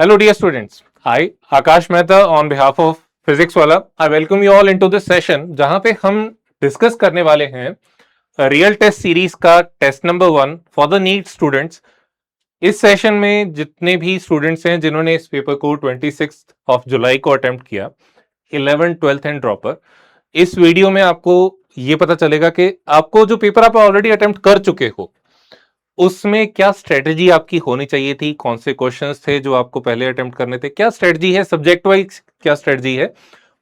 Hello, dear students. I, Akash Mehta, on behalf of Physics वाला, I welcome you all into this session, जहां पे हम discuss करने वाले हैं रियल टेस्ट सीरीज का test number 1 for the NEET students. इस सेशन में जितने भी स्टूडेंट्स हैं जिन्होंने इस पेपर को 26 ऑफ जुलाई को अटेम्प्ट किया, 11th 12th एंड ड्रॉपर, इस वीडियो में आपको ये पता चलेगा कि आपको जो पेपर आप ऑलरेडी अटेम्प्ट कर चुके हो उसमें क्या स्ट्रेटजी आपकी होनी चाहिए थी, कौन से क्वेश्चंस थे जो आपको पहले अटेम्प्ट करने थे, क्या स्ट्रेटजी है, सब्जेक्ट वाइज क्या स्ट्रेटजी है,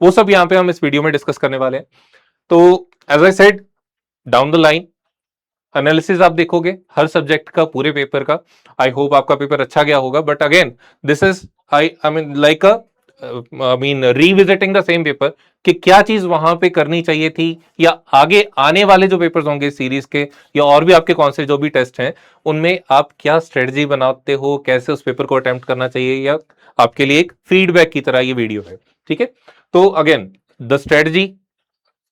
वो सब यहां पे हम इस वीडियो में डिस्कस करने वाले हैं। तो as I said, down the line analysis आप देखोगे हर सब्जेक्ट का, पूरे पेपर का। आई होप आपका पेपर अच्छा गया होगा, but again this is I mean like revisiting the same paper कि क्या चीज वहां पे करनी चाहिए थी, या आगे आने वाले जो पेपर्स होंगे सीरीज के, या और भी आपके कौन से जो भी टेस्ट हैं उनमें आप क्या स्ट्रेटजी बनाते हो, कैसे उस पेपर को अटेम्प्ट करना चाहिए, या आपके लिए एक फीडबैक की तरह ये वीडियो है। ठीक है, तो again the strategy,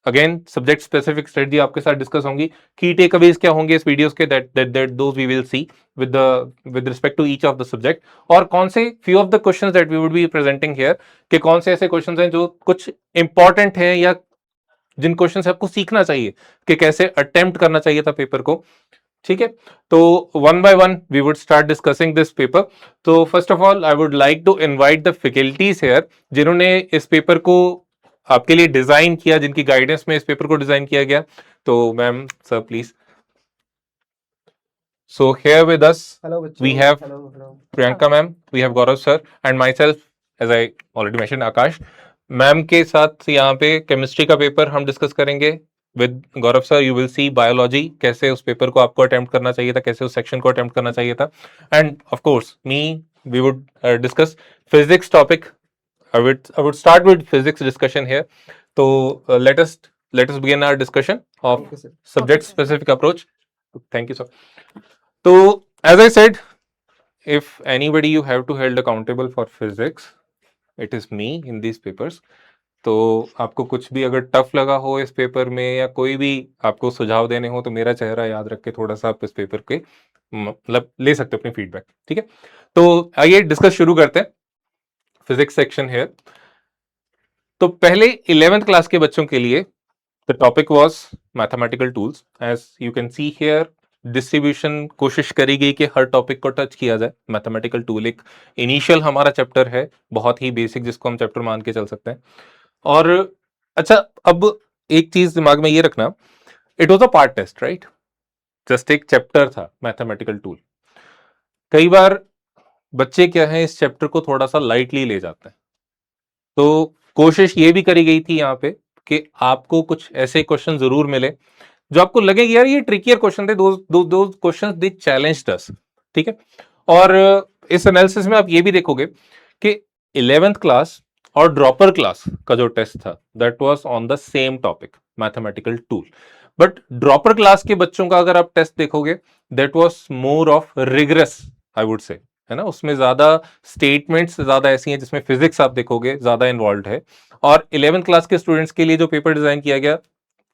again subject specific strategy आपके साथ डिस्कस होंगी। की टेकअवेज क्या होंगे इस वीडियोस के, that those we will see with respect to each of the subject, और कौन से few of the questions that we would be presenting here, कि कौन से ऐसे क्वेश्चंस हैं जो कुछ इंपॉर्टेंट हैं, या जिन क्वेश्चन से आपको सीखना चाहिए कि कैसे अटेम्प्ट करना चाहिए था पेपर को। ठीक है, तो one by one we would start discussing this paper. तो first of all I would like to invite the faculties here जिन्होंने इस पेपर को आपके लिए डिजाइन किया, जिनकी गाइडेंस में इस पेपर को डिजाइन किया गया। तो ma'am, sir please. So here with us we have Priyanka ma'am, we have Gaurav sir and myself, as I already mentioned, Akash. Ma'am के साथ यहाँ पे केमिस्ट्री का पेपर हम डिस्कस करेंगे with Gaurav sir. You will see biology, कैसे उस paper को आपको अटेम्प्ट करना चाहिए था, कैसे उस सेक्शन को अटेम्प्ट करना चाहिए था, and of course me, we would discuss physics topic. I would start with physics discussion here. So let us begin our discussion of subject specific approach. Thank you, sir. So as I said, if anybody you have to held accountable for physics, it is me in these papers. तो आपको कुछ भी अगर tough लगा हो इस paper में, या कोई भी आपको सुझाव देने हो, तो मेरा चेहरा याद रख के थोड़ा सा आप इस पेपर के मतलब ले सकते हो अपनी फीडबैक। ठीक है, तो आइए डिस्कस शुरू करते हैं फिजिक्स सेक्शन है। तो पहले 11th क्लास के बच्चों के लिए the topic was mathematical tools. As you can see here, distribution कोशिश करी गई कि हर टॉपिक को टच किया जाए। मैथमेटिकल टूल एक इनिशियल हमारा चैप्टर है, बहुत ही बेसिक, जिसको हम चैप्टर मान के चल सकते हैं। और अच्छा, अब एक चीज दिमाग में ये रखना, it was a part test, right? Just एक चैप्टर था मैथमेटिकल टूल। कई बार बच्चे क्या है, इस चैप्टर को थोड़ा सा लाइटली ले जाते हैं। तो कोशिश ये भी करी गई थी यहाँ पे कि आपको कुछ ऐसे क्वेश्चन जरूर मिले जो आपको लगे यार ये ट्रिकियर क्वेश्चन थे, दो क्वेश्चन दे चैलेंज्ड अस। ठीक है, और इस एनालिसिस में आप ये भी देखोगे कि 11th क्लास और ड्रॉपर क्लास का जो टेस्ट था, that was on the same topic, mathematical tool. But dropper class के बच्चों का अगर आप टेस्ट देखोगे, that was more of rigorous, I would say, है ना। उसमें ज्यादा स्टेटमेंट्स ज्यादा ऐसी हैं जिसमें फिजिक्स आप देखोगे ज्यादा इन्वॉल्व है। और 11th क्लास के स्टूडेंट्स के लिए जो पेपर डिजाइन किया गया,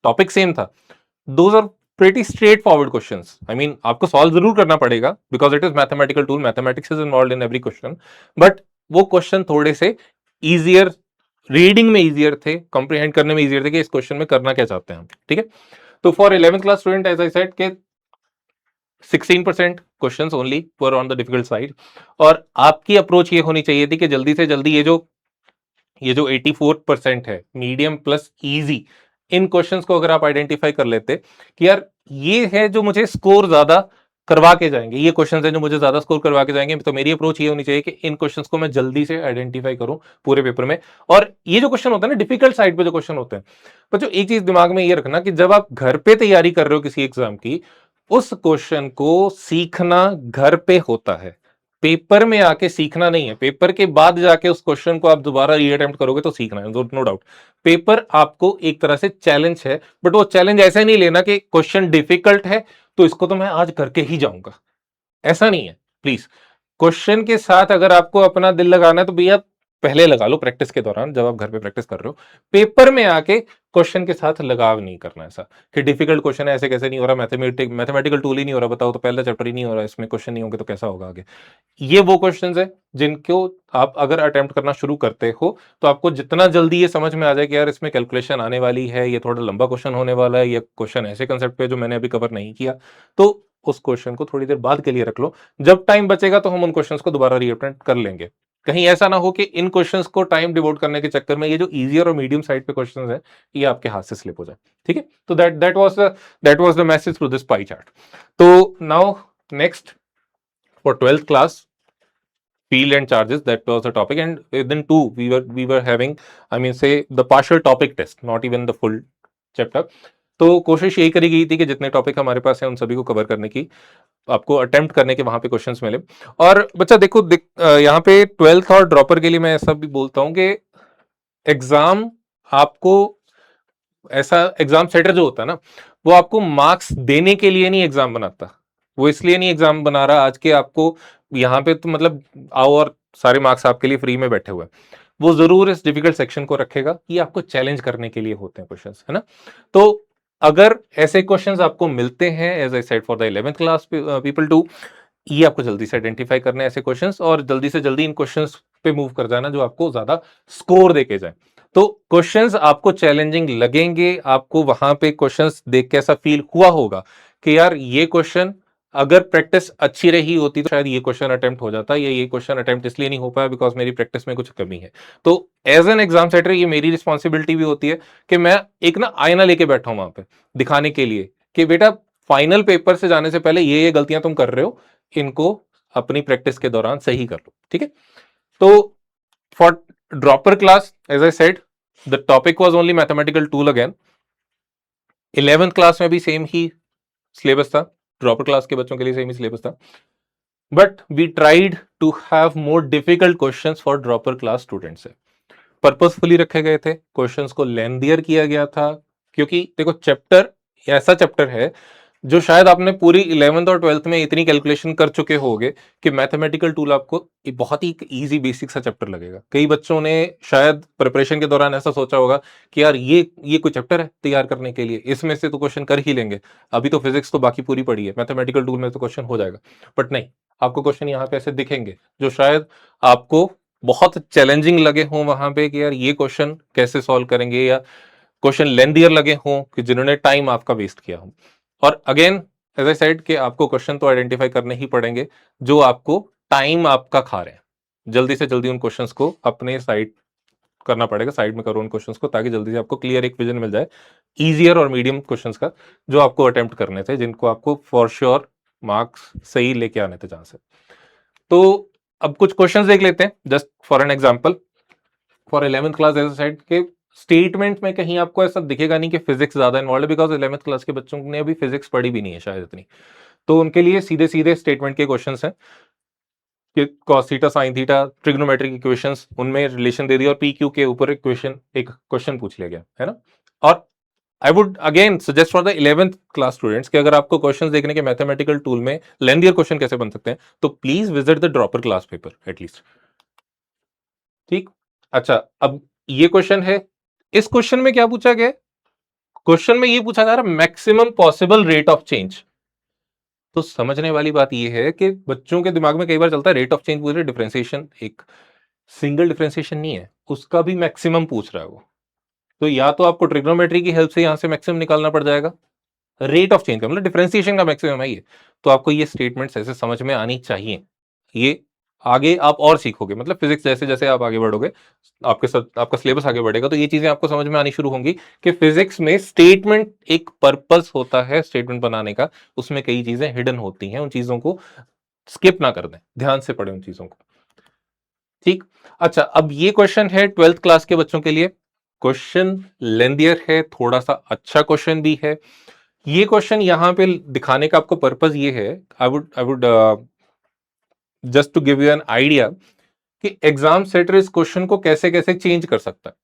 टॉपिक सेम था। Those are pretty straightforward questions. I mean आपको सॉल्व जरूर करना पड़ेगा because it is mathematical tool, mathematics is involve in every question, but वो क्वेश्चन थोड़े से इजियर, रीडिंग में इजियर थे, कॉम्प्रिहेंड करने में इजियर थे कि इस क्वेश्चन में करना क्या चाहते हैं हम। ठीक है, तो for 11th class student, as I said, के 16% questions only were on the difficult side. और आपकी अप्रोच ये होनी चाहिए थी कि जल्दी से जल्दी ये जो 84% है, मीडियम प्लस इजी, इन क्वेश्चंस को अगर आप आइडेंटिफाई कर लेते कि यार ये है जो मुझे स्कोर ज्यादा करवा के जाएंगे, ये क्वेश्चंस हैं जो मुझे ज्यादा स्कोर करवा के जाएंगे, तो मेरी अप्रोच ये होनी चाहिए कि इन क्वेश्चंस को मैं जल्दी से आइडेंटिफाई करूं पूरे पेपर में। और ये जो क्वेश्चन होते हैं ना, डिफिकल्ट साइड पे जो क्वेश्चन होते हैं, पर जो एक चीज दिमाग में ये रखना कि जब आप घर पे तैयारी कर रहे हो किसी एग्जाम की, उस क्वेश्चन को सीखना घर पे होता है, पेपर में आके सीखना नहीं है। पेपर के बाद जाके उस क्वेश्चन को आप दोबारा रीअटेम्प्ट करोगे तो सीखना है, नो डाउट। पेपर आपको एक तरह से चैलेंज है, बट वो चैलेंज ऐसा नहीं लेना कि क्वेश्चन डिफिकल्ट है तो इसको तो मैं आज करके ही जाऊंगा, ऐसा नहीं है। प्लीज, क्वेश्चन के साथ अगर आपको अपना दिल लगाना है तो भैया पहले लगा लो प्रैक्टिस के दौरान, जब आप घर पे प्रैक्टिस कर रहे हो। पेपर में आके क्वेश्चन के साथ लगाव नहीं करना ऐसा कि डिफिकल्ट क्वेश्चन है, ऐसे कैसे नहीं हो रहा, मैथमेटिकल टूल ही नहीं हो रहा, बताओ तो पहला चैप्टर ही नहीं हो रहा, इसमें क्वेश्चन नहीं होंगे तो कैसा होगा आगे। ये वो क्वेश्चंस है जिनको आप अगर अटेम्प्ट करना शुरू करते हो तो आपको जितना जल्दी ये समझ में आ जाए कि यार इसमें कैलकुलेशन आने वाली है, ये थोड़ा लंबा क्वेश्चन होने वाला है, ये क्वेश्चन ऐसे कंसेप्ट पे जो मैंने अभी कवर नहीं किया, तो उस क्वेश्चन को थोड़ी देर बाद के लिए रख लो। जब टाइम बचेगा तो हम उन क्वेश्चंस को दोबारा रीअटेम्प्ट कर लेंगे। कहीं ऐसा ना हो कि इन क्वेश्चंस को टाइम डिवोट करने के चक्कर में ये जो इजियर और मीडियम साइड पे क्वेश्चंस हैं ये आपके हाथ से स्लिप हो जाए। ठीक है, तो that was the message through this pie chart. तो now next for 12th class, field and charges, that was the topic, and then two we were having, I mean say the partial topic test, not even the full chapter। तो कोशिश यही करी गई थी कि जितने topic हमारे पास हैं उन सभी को कवर करने की, आपको अटेम्प्ट करने के वहां पे क्वेश्चंस मिले। और बच्चा देखो यहाँ पे 12th और ड्रॉपर के लिए मैं ऐसा भी बोलता हूं कि एग्जाम आपको, ऐसा एग्जाम सेटर जो होता है ना, वो आपको मार्क्स देने के लिए नहीं एग्जाम बनाता। वो इसलिए नहीं एग्जाम बना रहा आज के आपको यहाँ पे तो मतलब आओ और सारे मार्क्स आपके लिए फ्री में बैठे हुए हैं। वो जरूर इस डिफिकल्ट सेक्शन को रखेगा, ये आपको चैलेंज करने के लिए होते हैं क्वेश्चंस, है ना। तो अगर ऐसे क्वेश्चंस आपको मिलते हैं, as I said for the 11th class people too, ये आपको जल्दी से आइडेंटिफाई करने हैं ऐसे क्वेश्चंस, और जल्दी से जल्दी इन क्वेश्चंस पे मूव कर जाना जो आपको ज्यादा स्कोर देके जाए। तो क्वेश्चंस आपको चैलेंजिंग लगेंगे, आपको वहां पे क्वेश्चंस देख के ऐसा फील हुआ होगा कि यार ये क्वेश्चन अगर प्रैक्टिस अच्छी रही होती तो शायद ये क्वेश्चन अटेम्प्ट हो जाता, या ये क्वेश्चन अटेम्प्ट इसलिए नहीं हो पाया बिकॉज मेरी प्रैक्टिस में कुछ कमी है। तो एज एन एग्जाम सेटर ये मेरी रिस्पॉन्सिबिलिटी भी होती है कि मैं एक ना आईना लेके बैठा हूं वहां पे दिखाने के लिए कि बेटा फाइनल पेपर से जाने से पहले ये गलतियां तुम कर रहे हो, इनको अपनी प्रैक्टिस के दौरान सही कर लो। ठीक है, तो for dropper class as I said the topic was only mathematical tool again. 11th class में भी सेम ही सिलेबस था, ड्रॉपर क्लास के बच्चों के लिए सेम ही सिलेबस था, but we tried to have more difficult questions for dropper class students. Purposefully रखे गए थे, क्वेश्चंस को लेंथियर किया गया था, क्योंकि देखो चैप्टर ऐसा चैप्टर है जो शायद आपने पूरी 11th और 12th में इतनी कैलकुलेशन कर चुके होगे कि मैथमेटिकल टूल आपको बहुत ही इजी बेसिक सा चैप्टर लगेगा। कई बच्चों ने शायद प्रिपरेशन के दौरान ऐसा सोचा होगा कि यार ये कोई चैप्टर है तैयार करने के लिए, इसमें से तो क्वेश्चन कर ही लेंगे, अभी तो फिजिक्स तो बाकी पूरी पड़ी है, मैथमेटिकल टूल में तो क्वेश्चन हो जाएगा। बट नहीं, आपको क्वेश्चन यहाँ पे ऐसे दिखेंगे जो शायद आपको बहुत चैलेंजिंग लगे हों वहां पे कि यार ये क्वेश्चन कैसे सॉल्व करेंगे, या क्वेश्चन लेंथियर लगे हों कि जिन्होंने टाइम आपका वेस्ट किया हो। और अगेन एज आई सेड कि आपको क्वेश्चन तो आइडेंटिफाई करने ही पड़ेंगे जो आपको टाइम आपका खा रहे हैं। जल्दी से जल्दी उन क्वेश्चंस को अपने साइड करना पड़ेगा, साइड में करो उन क्वेश्चंस को, ताकि जल्दी से आपको क्लियर एक विजन मिल जाए इजियर और मीडियम क्वेश्चंस का जो आपको अटेम्प्ट करने थे, जिनको आपको फॉर श्योर मार्क्स सही लेके आने थे जहां से। तो अब कुछ क्वेश्चंस देख लेते हैं just for an example. For 11th class as I said के स्टेटमेंट में कहीं आपको ऐसा दिखेगा नहीं कि फिजिक्स ज्यादा इन्वॉल्व है, बिकॉज 11th क्लास के बच्चों ने अभी फिजिक्स पढ़ी भी नहीं है शायद इतनी। तो उनके लिए सीधे सीधे स्टेटमेंट के क्वेश्चंस हैं कि cos theta sin theta trigonometric equations, उनमें रिलेशन दे दिया और पी क्यू के ऊपर एक क्वेश्चन पूछ लिया गया है ना। और I would again suggest for the 11th class students कि अगर आपको क्वेश्चंस देखने के मैथमेटिकल टूल में लेंथियर क्वेश्चन कैसे बन सकते हैं तो please visit the dropper class paper at least. ठीक, अच्छा अब ये क्वेश्चन है, इस क्वेश्चन में क्या पूछा गया, क्वेश्चन में ये पूछा जा रहा है maximum possible rate of change. तो समझने वाली बात ये है कि बच्चों के दिमाग में कई बार चलता है रेट ऑफ चेंज पूछ रहे, डिफरेंशिएशन एक सिंगल डिफरेंशिएशन नहीं है, उसका भी मैक्सिमम पूछ रहा है वो। तो या तो आपको ट्रिग्नोमेट्री की हेल्प से यहां से मैक्सिमम निकालना पड़ जाएगा, रेट ऑफ चेंज का मतलब डिफरेंशिएशन का मैक्सिमम है ये। तो आपको ये स्टेटमेंट्स ऐसे समझ में आनी चाहिए, ये आगे आप और सीखोगे, मतलब फिजिक्स जैसे जैसे आप आगे बढ़ोगे, आपके साथ आपका सिलेबस आगे बढ़ेगा तो ये चीजें आपको समझ में आनी शुरू होंगी कि फिजिक्स में स्टेटमेंट एक पर्पस होता है स्टेटमेंट बनाने का, उसमें कई चीजें हिडन होती हैं, उन चीजों को स्किप ना कर दें, ध्यान से पढ़ें उन चीजों को। ठीक, अच्छा अब ये क्वेश्चन है 12th क्लास के बच्चों के लिए, क्वेश्चन लेंथियर है, थोड़ा सा अच्छा क्वेश्चन भी है। ये क्वेश्चन यहां पे दिखाने का आपको पर्पस ये है, I would just to give you an idea कि एग्जाम सेटर इस क्वेश्चन को कैसे कैसे चेंज कर सकता है।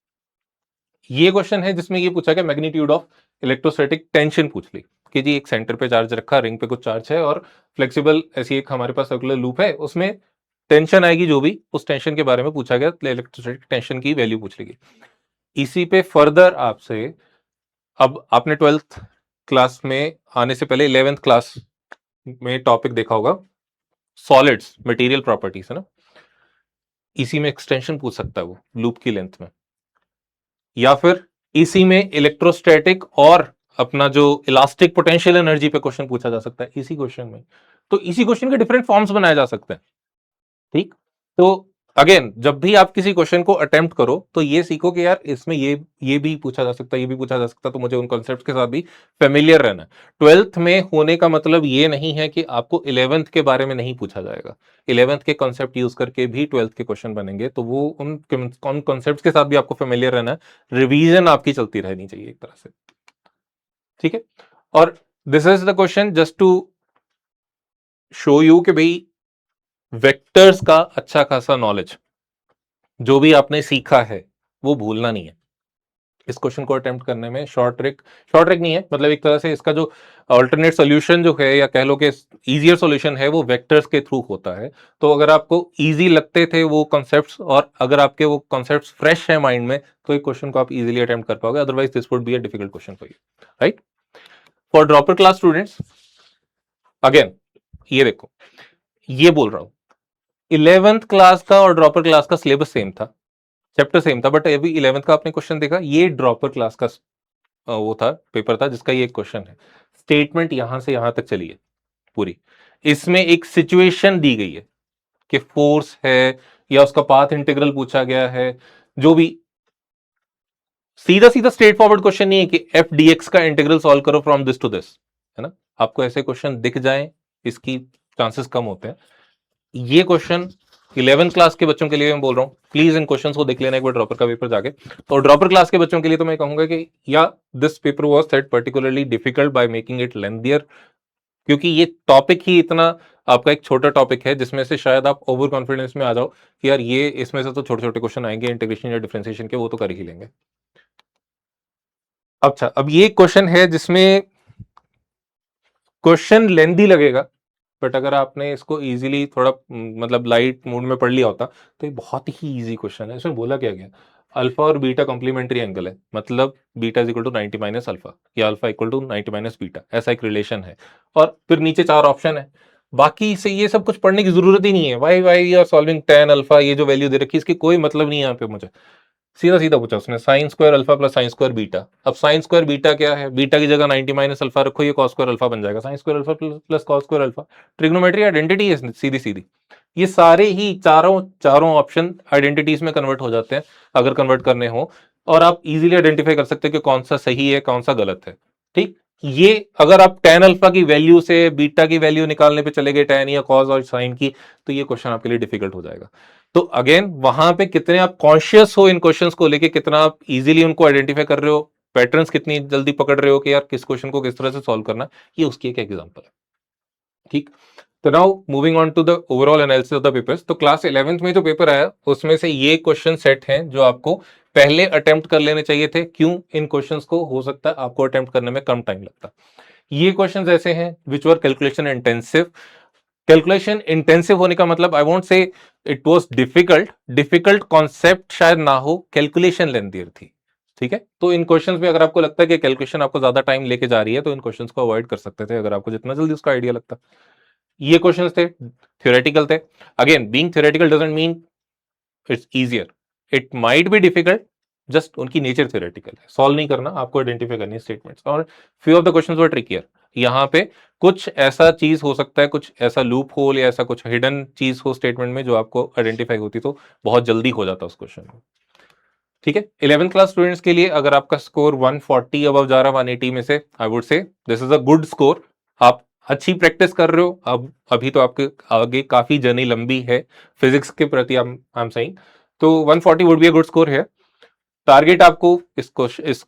ये क्वेश्चन है जिसमें ये पूछा गया मैग्नीट्यूड ऑफ इलेक्ट्रोस्टैटिक टेंशन पूछ ली कि जी एक सेंटर पे चार्ज रखा, रिंग पे कुछ चार्ज है और फ्लेक्सिबल ऐसी एक हमारे पास सर्कुलर लूप है, उसमें टेंशन आएगी जो भी, उस टेंशन के बारे में पूछा गया, इलेक्ट्रोस्टैटिक टेंशन की वैल्यू पूछ लेगी। इसी पे फर्दर आपसे, अब आपने 12th क्लास में आने से पहले 11th क्लास में टॉपिक देखा होगा सॉलिड्स, मटेरियल प्रॉपर्टीज, है ना। इसी में एक्सटेंशन पूछ सकता है वो लूप की लेंथ में, या फिर इसी में इलेक्ट्रोस्टैटिक और अपना जो इलास्टिक पोटेंशियल एनर्जी पे क्वेश्चन पूछा जा सकता है इसी क्वेश्चन में। तो इसी क्वेश्चन के डिफरेंट फॉर्म्स बनाए जा सकते हैं, ठीक। तो अगेन जब भी आप किसी क्वेश्चन को अटेम्प्ट करो तो ये सीखो कि यार इसमें ये भी पूछा जा सकता है, ये भी पूछा जा सकता है, तो मुझे उन कॉन्सेप्ट्स के साथ भी फेमिलियर रहना है। 12th में होने का मतलब ये नहीं है कि आपको 11th के बारे में नहीं पूछा जाएगा। 11th के कॉन्सेप्ट यूज करके भी 12th के क्वेश्चन बनेंगे, तो वो उन कॉन्सेप्ट्स के साथ भी आपको फेमिलियर रहना है। रिवीजन आपकी चलती रहनी चाहिए एक तरह से, ठीक है। और this is the question just to show you कि भाई वेक्टर्स का अच्छा खासा नॉलेज जो भी आपने सीखा है वो भूलना नहीं है। इस क्वेश्चन को अटेम्प्ट करने में शॉर्ट ट्रिक नहीं है, मतलब एक तरह से इसका जो अल्टरनेट सॉल्यूशन जो है, या कह लो कि इजियर सॉल्यूशन है, वो वेक्टर्स के थ्रू होता है। तो अगर आपको इजी लगते थे वो कॉन्सेप्ट्स, और अगर आपके वो कॉन्सेप्ट्स फ्रेश है माइंड में, तो एक क्वेश्चन को आप इजीली अटेम्प्ट कर पाओगे। Otherwise this would be a difficult question for you, right. For dropper class students, again ये देखो, ये बोल रहा हूं 11th क्लास का और ड्रॉपर क्लास का सिलेबस सेम था, चैप्टर सेम था, बट अभी 11th का आपने क्वेश्चन देखा, ये ड्रॉपर क्लास का वो था, पेपर था, जिसका ये क्वेश्चन है। स्टेटमेंट यहां से यहां तक चली है पूरी। इसमें एक सिचुएशन दी गई है कि फोर्स है, या उसका पाथ इंटीग्रल पूछा गया है, जो भी सीधा सीधा स्ट्रेट फॉरवर्ड क्वेश्चन नहीं है कि एफ डीएक्स का इंटीग्रल सॉल्व करो फ्रॉम दिस टू दिस, है ना। आपको ऐसे क्वेश्चन दिख जाए इसकी चांसेस कम होते हैं। ये क्वेश्चन 11th क्लास के बच्चों के लिए मैं बोल रहा हूं, प्लीज इन क्वेश्चंस को देख लेना एक बार ड्रॉपर का पेपर जाके। तो ड्रॉपर क्लास के बच्चों के लिए तो मैं कहूंगा कि या this paper was set particularly difficult by making it lengthier, क्योंकि ये टॉपिक ही इतना आपका एक छोटा टॉपिक है जिसमें से शायद आप ओवर कॉन्फिडेंस में आ जाओ कि यार ये इसमें से तो छोटे छोटे क्वेश्चन आएंगे इंटीग्रेशन या डिफरेंशिएशन के, वो तो कर ही लेंगे। अच्छा, अब ये क्वेश्चन है जिसमें क्वेश्चन लेंदी लगेगा, बट अगर आपने इसको इजीली थोड़ा मतलब लाइट मूड में पढ़ लिया होता तो ये बहुत ही इजी क्वेश्चन है। इसमें बोला क्या गया, अल्फा और बीटा कॉम्प्लीमेंट्री एंगल है, मतलब beta is equal to 90 minus alpha, या alpha equal to 90 minus beta, ऐसा एक रिलेशन है। और फिर नीचे 4 ऑप्शन है, बाकी से ये सब कुछ पढ़ने की जरूरत ही नहीं है। Why why are solving tan alpha, ये जो वैल्यू दे रखी है इसकी कोई मतलब नहीं है यहाँ पे मुझे। सीधा सीधा पूछा उसने sine square alpha plus sine square beta. अब साइन स्क्वायर बीटा क्या है, बीटा की जगह 90 माइनस अल्फा रखो, ये कॉस स्क्वायर अल्फा बन जाएगा, sine square alpha plus cos square alpha. Trigonometry identity है सीधी सीधी। ये सारे ही चारों चारों ऑप्शन आइडेंटिटीज में कन्वर्ट हो जाते हैं अगर कन्वर्ट करने हो, और आप इजीली आइडेंटिफाई कर सकते हैं कि कौन सा सही है कौन सा गलत है, ठीक। ये अगर आप टेन अल्फा की वैल्यू से बीटा की वैल्यू निकालने पे चले गए, टेन या कॉस और साइन की, तो ये क्वेश्चन आपके लिए डिफिकल्ट हो जाएगा। तो अगेन वहां पे कितने आप कॉन्शियस हो इन क्वेश्चंस को लेके, कितना आप इजीली उनको आइडेंटिफाई कर रहे हो, पैटर्न्स कितनी जल्दी पकड़ रहे हो कि यार किस क्वेश्चन को किस तरह से सॉल्व करना, ये उसकी एक एग्जांपल है, ठीक। तो now moving on to the overall analysis of the papers. तो क्लास 11th में जो पेपर आया उसमें से ये क्वेश्चन सेट हैं जो आपको पहले अटेम्प्ट कर लेने चाहिए थे। क्यों? इन क्वेश्चंस को हो सकता है आपको अटेम्प्ट करने में कम टाइम लगता। ये क्वेश्चंस ऐसे हैं विच वर कैलकुलेशन इंटेंसिव। कैलकुलेशन इंटेंसिव होने का मतलब I won't say it was difficult, difficult concept शायद ना हो, कैलकुलेशन लेंथियर थी, ठीक है। तो इन क्वेश्चंस में अगर आपको लगता है कि कैलकुलेशन आपको ज्यादा टाइम लेके जा रही है तो इन क्वेश्चंस को अवॉइड कर सकते थे अगर आपको जितना जल्दी उसका आइडिया लगता। ये क्वेश्चंस थे, थ्योरेटिकल थे। Again being theoretical doesn't mean it's easier, it might be difficult, just उनकी नेचर थ्योरेटिकल है, सॉल्व नहीं करना, आपको आइडेंटिफाई करनी है स्टेटमेंट्स। और few of the questions were trickier. यहाँ पे कुछ ऐसा चीज हो सकता है, कुछ ऐसा लूप होल या ऐसा कुछ हिडन चीज हो स्टेटमेंट में जो आपको आइडेंटिफाई होती तो बहुत जल्दी हो जाता उस क्वेश्चन में, ठीक है। 11th क्लास स्टूडेंट्स के लिए अगर आपका स्कोर 140 अबव जा रहा है 180 में से, आई वुड से this is a good score. आप अच्छी प्रैक्टिस कर रहे हो। अब अभी तो आपके आगे काफी जर्नी लंबी है फिजिक्स के प्रति, आई एम सेइंग। तो 140 would be a good score है। टारगेट आपको इस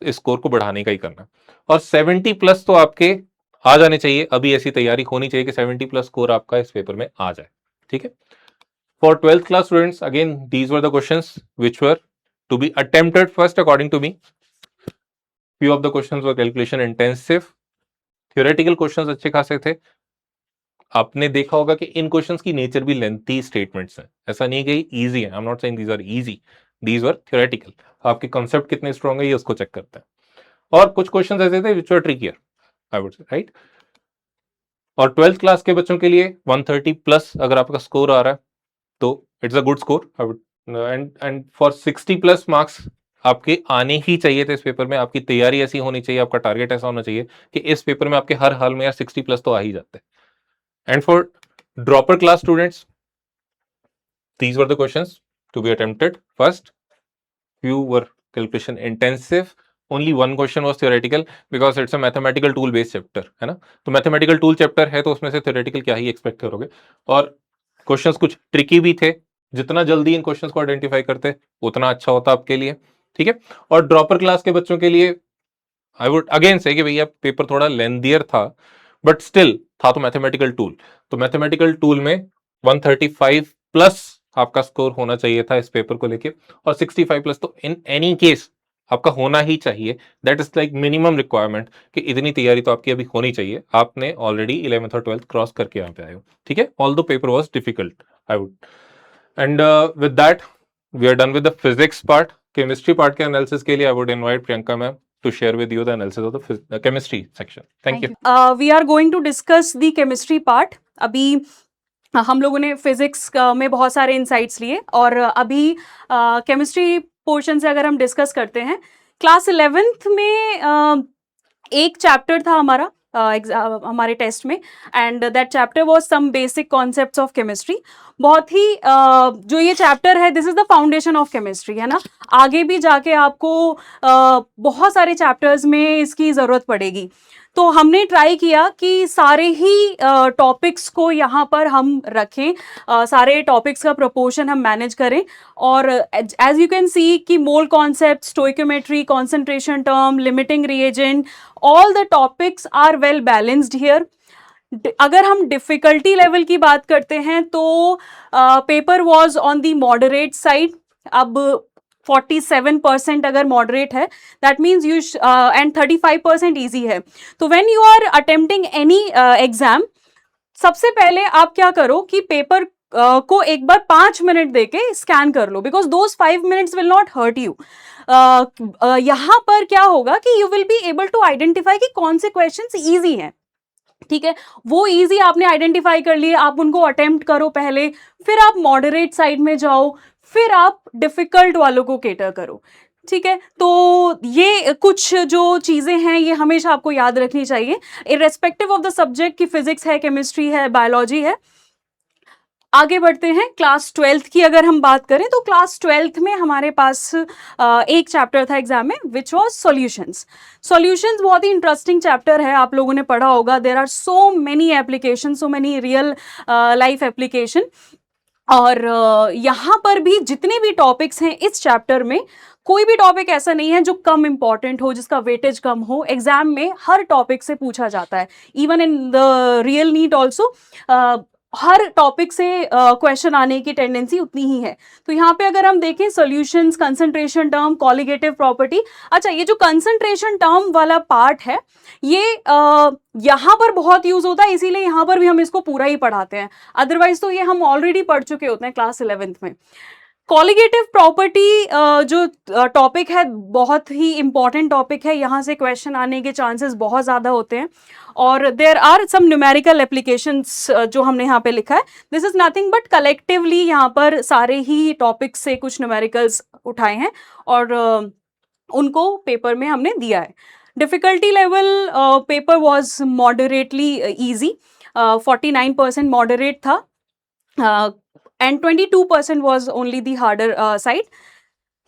स्कोर को बढ़ाने का ही करना, और 70 प्लस तो आपके आ जाने चाहिए। अभी ऐसी तैयारी होनी चाहिए कि 70 प्लस स्कोर आपका इस पेपर में आ जाए, ठीक है। For 12th class students again these were the questions which were to be attempted first according to me. Few of the questions were calculation intensive, theoretical questions अच्छे खासे थे। आपने देखा होगा कि इन क्वेश्चंस की नेचर भी लेंथी स्टेटमेंट्स हैं, ऐसा नहीं कि इजी है, I am not saying these are easy, these were theoretical, आपके कॉन्सेप्ट कितने स्ट्रांग है ये उसको चेक करते हैं। और कुछ क्वेश्चंस ऐसे थे which were trickier, I would say, right. और 12th क्लास के बच्चों के लिए 130 प्लस अगर आपका स्कोर आ रहा है तो it's a good score, I would, and for 60 plus marks आपके आने ही चाहिए थे इस पेपर में। आपकी तैयारी ऐसी होनी चाहिए, आपका टारगेट ऐसा होना चाहिए कि इस पेपर में आपके हर हाल में यार 60 प्लस तो आ ही जाते हैं। And for dropper class students, these were the questions to be attempted. First, few were calculation intensive. Only one question was theoretical because it's a mathematical tool based chapter, है ना। तो mathematical tool chapter है तो उसमें से theoretical क्या ही expect करोगे। और क्वेश्चंस कुछ ट्रिकी भी थे, जितना जल्दी इन क्वेश्चंस को आइडेंटिफाई करते उतना अच्छा होता आपके लिए, ठीक है। और ड्रॉपर क्लास के बच्चों के लिए आई वुड अगेन से कि भैया पेपर थोड़ा लेंदियर था, बट स्टिल था तो मैथमेटिकल टूल, तो मैथमेटिकल टूल में 135 प्लस आपका स्कोर होना चाहिए था इस पेपर को लेके, और 65 प्लस तो इन एनी केस आपका होना ही चाहिए। That is like minimum requirement कि इतनी तैयारी तो आपकी अभी होनी चाहिए। आपने ऑलरेडी 11th और 12th क्रॉस करके यहाँ पे आए हो, ठीक है। All the paper was difficult, I would, and with that we are done with the physics part. Chemistry part के एनालिसिस के लिए I would invite Priyanka ma'am to share with you the analysis of the chemistry section. Thank you. We are going to discuss the chemistry part. अभी हम लोगों ने physics में बहुत सारे इंसाइट्स लिए और अभी केमिस्ट्री पोर्शन से अगर हम डिस्कस करते हैं, क्लास 11th में एक चैप्टर था हमारा हमारे टेस्ट में, and that chapter was some basic concepts of chemistry. बहुत ही जो ये चैप्टर है, this is the foundation of chemistry, है ना। आगे भी जाके आपको बहुत सारे चैप्टर्स में इसकी ज़रूरत पड़ेगी। तो हमने ट्राई किया कि सारे ही टॉपिक्स को यहाँ पर हम रखें, सारे टॉपिक्स का प्रोपोर्शन हम मैनेज करें। और एज यू कैन सी कि mole concept, stoichiometry, concentration term, limiting reagent, all the topics are well balanced here. अगर हम डिफिकल्टी लेवल की बात करते हैं तो paper was on the moderate side. अब 47% अगर मॉडरेट है, that means you and 35% easy है। तो when you are attempting any exam, सबसे पहले आप क्या करो कि पेपर को एक बार 5 मिनट देके स्कैन कर लो, because those 5 minutes will not hurt you. यहाँ पर क्या होगा कि you will be able to identify कि कौन से क्वेश्चंस इजी हैं, ठीक है। वो इजी आपने आइडेंटिफाई कर लिए, आप उनको अटेम्प्ट करो पहले, फिर आप मॉडरेट साइड में जाओ, फिर आप डिफिकल्ट वालों को केटर करो, ठीक है। तो ये कुछ जो चीज़ें हैं ये हमेशा आपको याद रखनी चाहिए, इररेस्पेक्टिव ऑफ द सब्जेक्ट की फिजिक्स है, केमिस्ट्री है, बायोलॉजी है। आगे बढ़ते हैं। क्लास 12th की अगर हम बात करें तो क्लास 12th में हमारे पास एक चैप्टर था एग्जाम में, विच वॉज सॉल्यूशंस। सॉल्यूशंस बहुत ही इंटरेस्टिंग चैप्टर है, आप लोगों ने पढ़ा होगा। There are so many application, so many real life application. और यहाँ पर भी जितने भी टॉपिक्स हैं इस चैप्टर में, कोई भी टॉपिक ऐसा नहीं है जो कम इंपॉर्टेंट हो, जिसका वेटेज कम हो। एग्जाम में हर टॉपिक से पूछा जाता है, even in the real NEET also हर टॉपिक से क्वेश्चन आने की टेंडेंसी उतनी ही है। तो यहाँ पे अगर हम देखें solutions, concentration term, colligative property. अच्छा, ये जो कंसंट्रेशन टर्म वाला पार्ट है ये यहाँ पर बहुत यूज होता है, इसीलिए यहाँ पर भी हम इसको पूरा ही पढ़ाते हैं, अदरवाइज तो ये हम ऑलरेडी पढ़ चुके होते हैं क्लास 11th में। कॉलिगेटिव प्रॉपर्टी जो टॉपिक है बहुत ही इंपॉर्टेंट टॉपिक है, यहाँ से क्वेश्चन आने के चांसेस बहुत ज़्यादा होते हैं। और there are some numerical applications जो हमने यहाँ पे लिखा है, this is nothing but collectively यहाँ पर सारे ही टॉपिक्स से कुछ न्यूमेरिकल्स उठाए हैं और उनको पेपर में हमने दिया है। Difficulty level paper was moderately easy, 49% moderate था and 22% was only the harder side.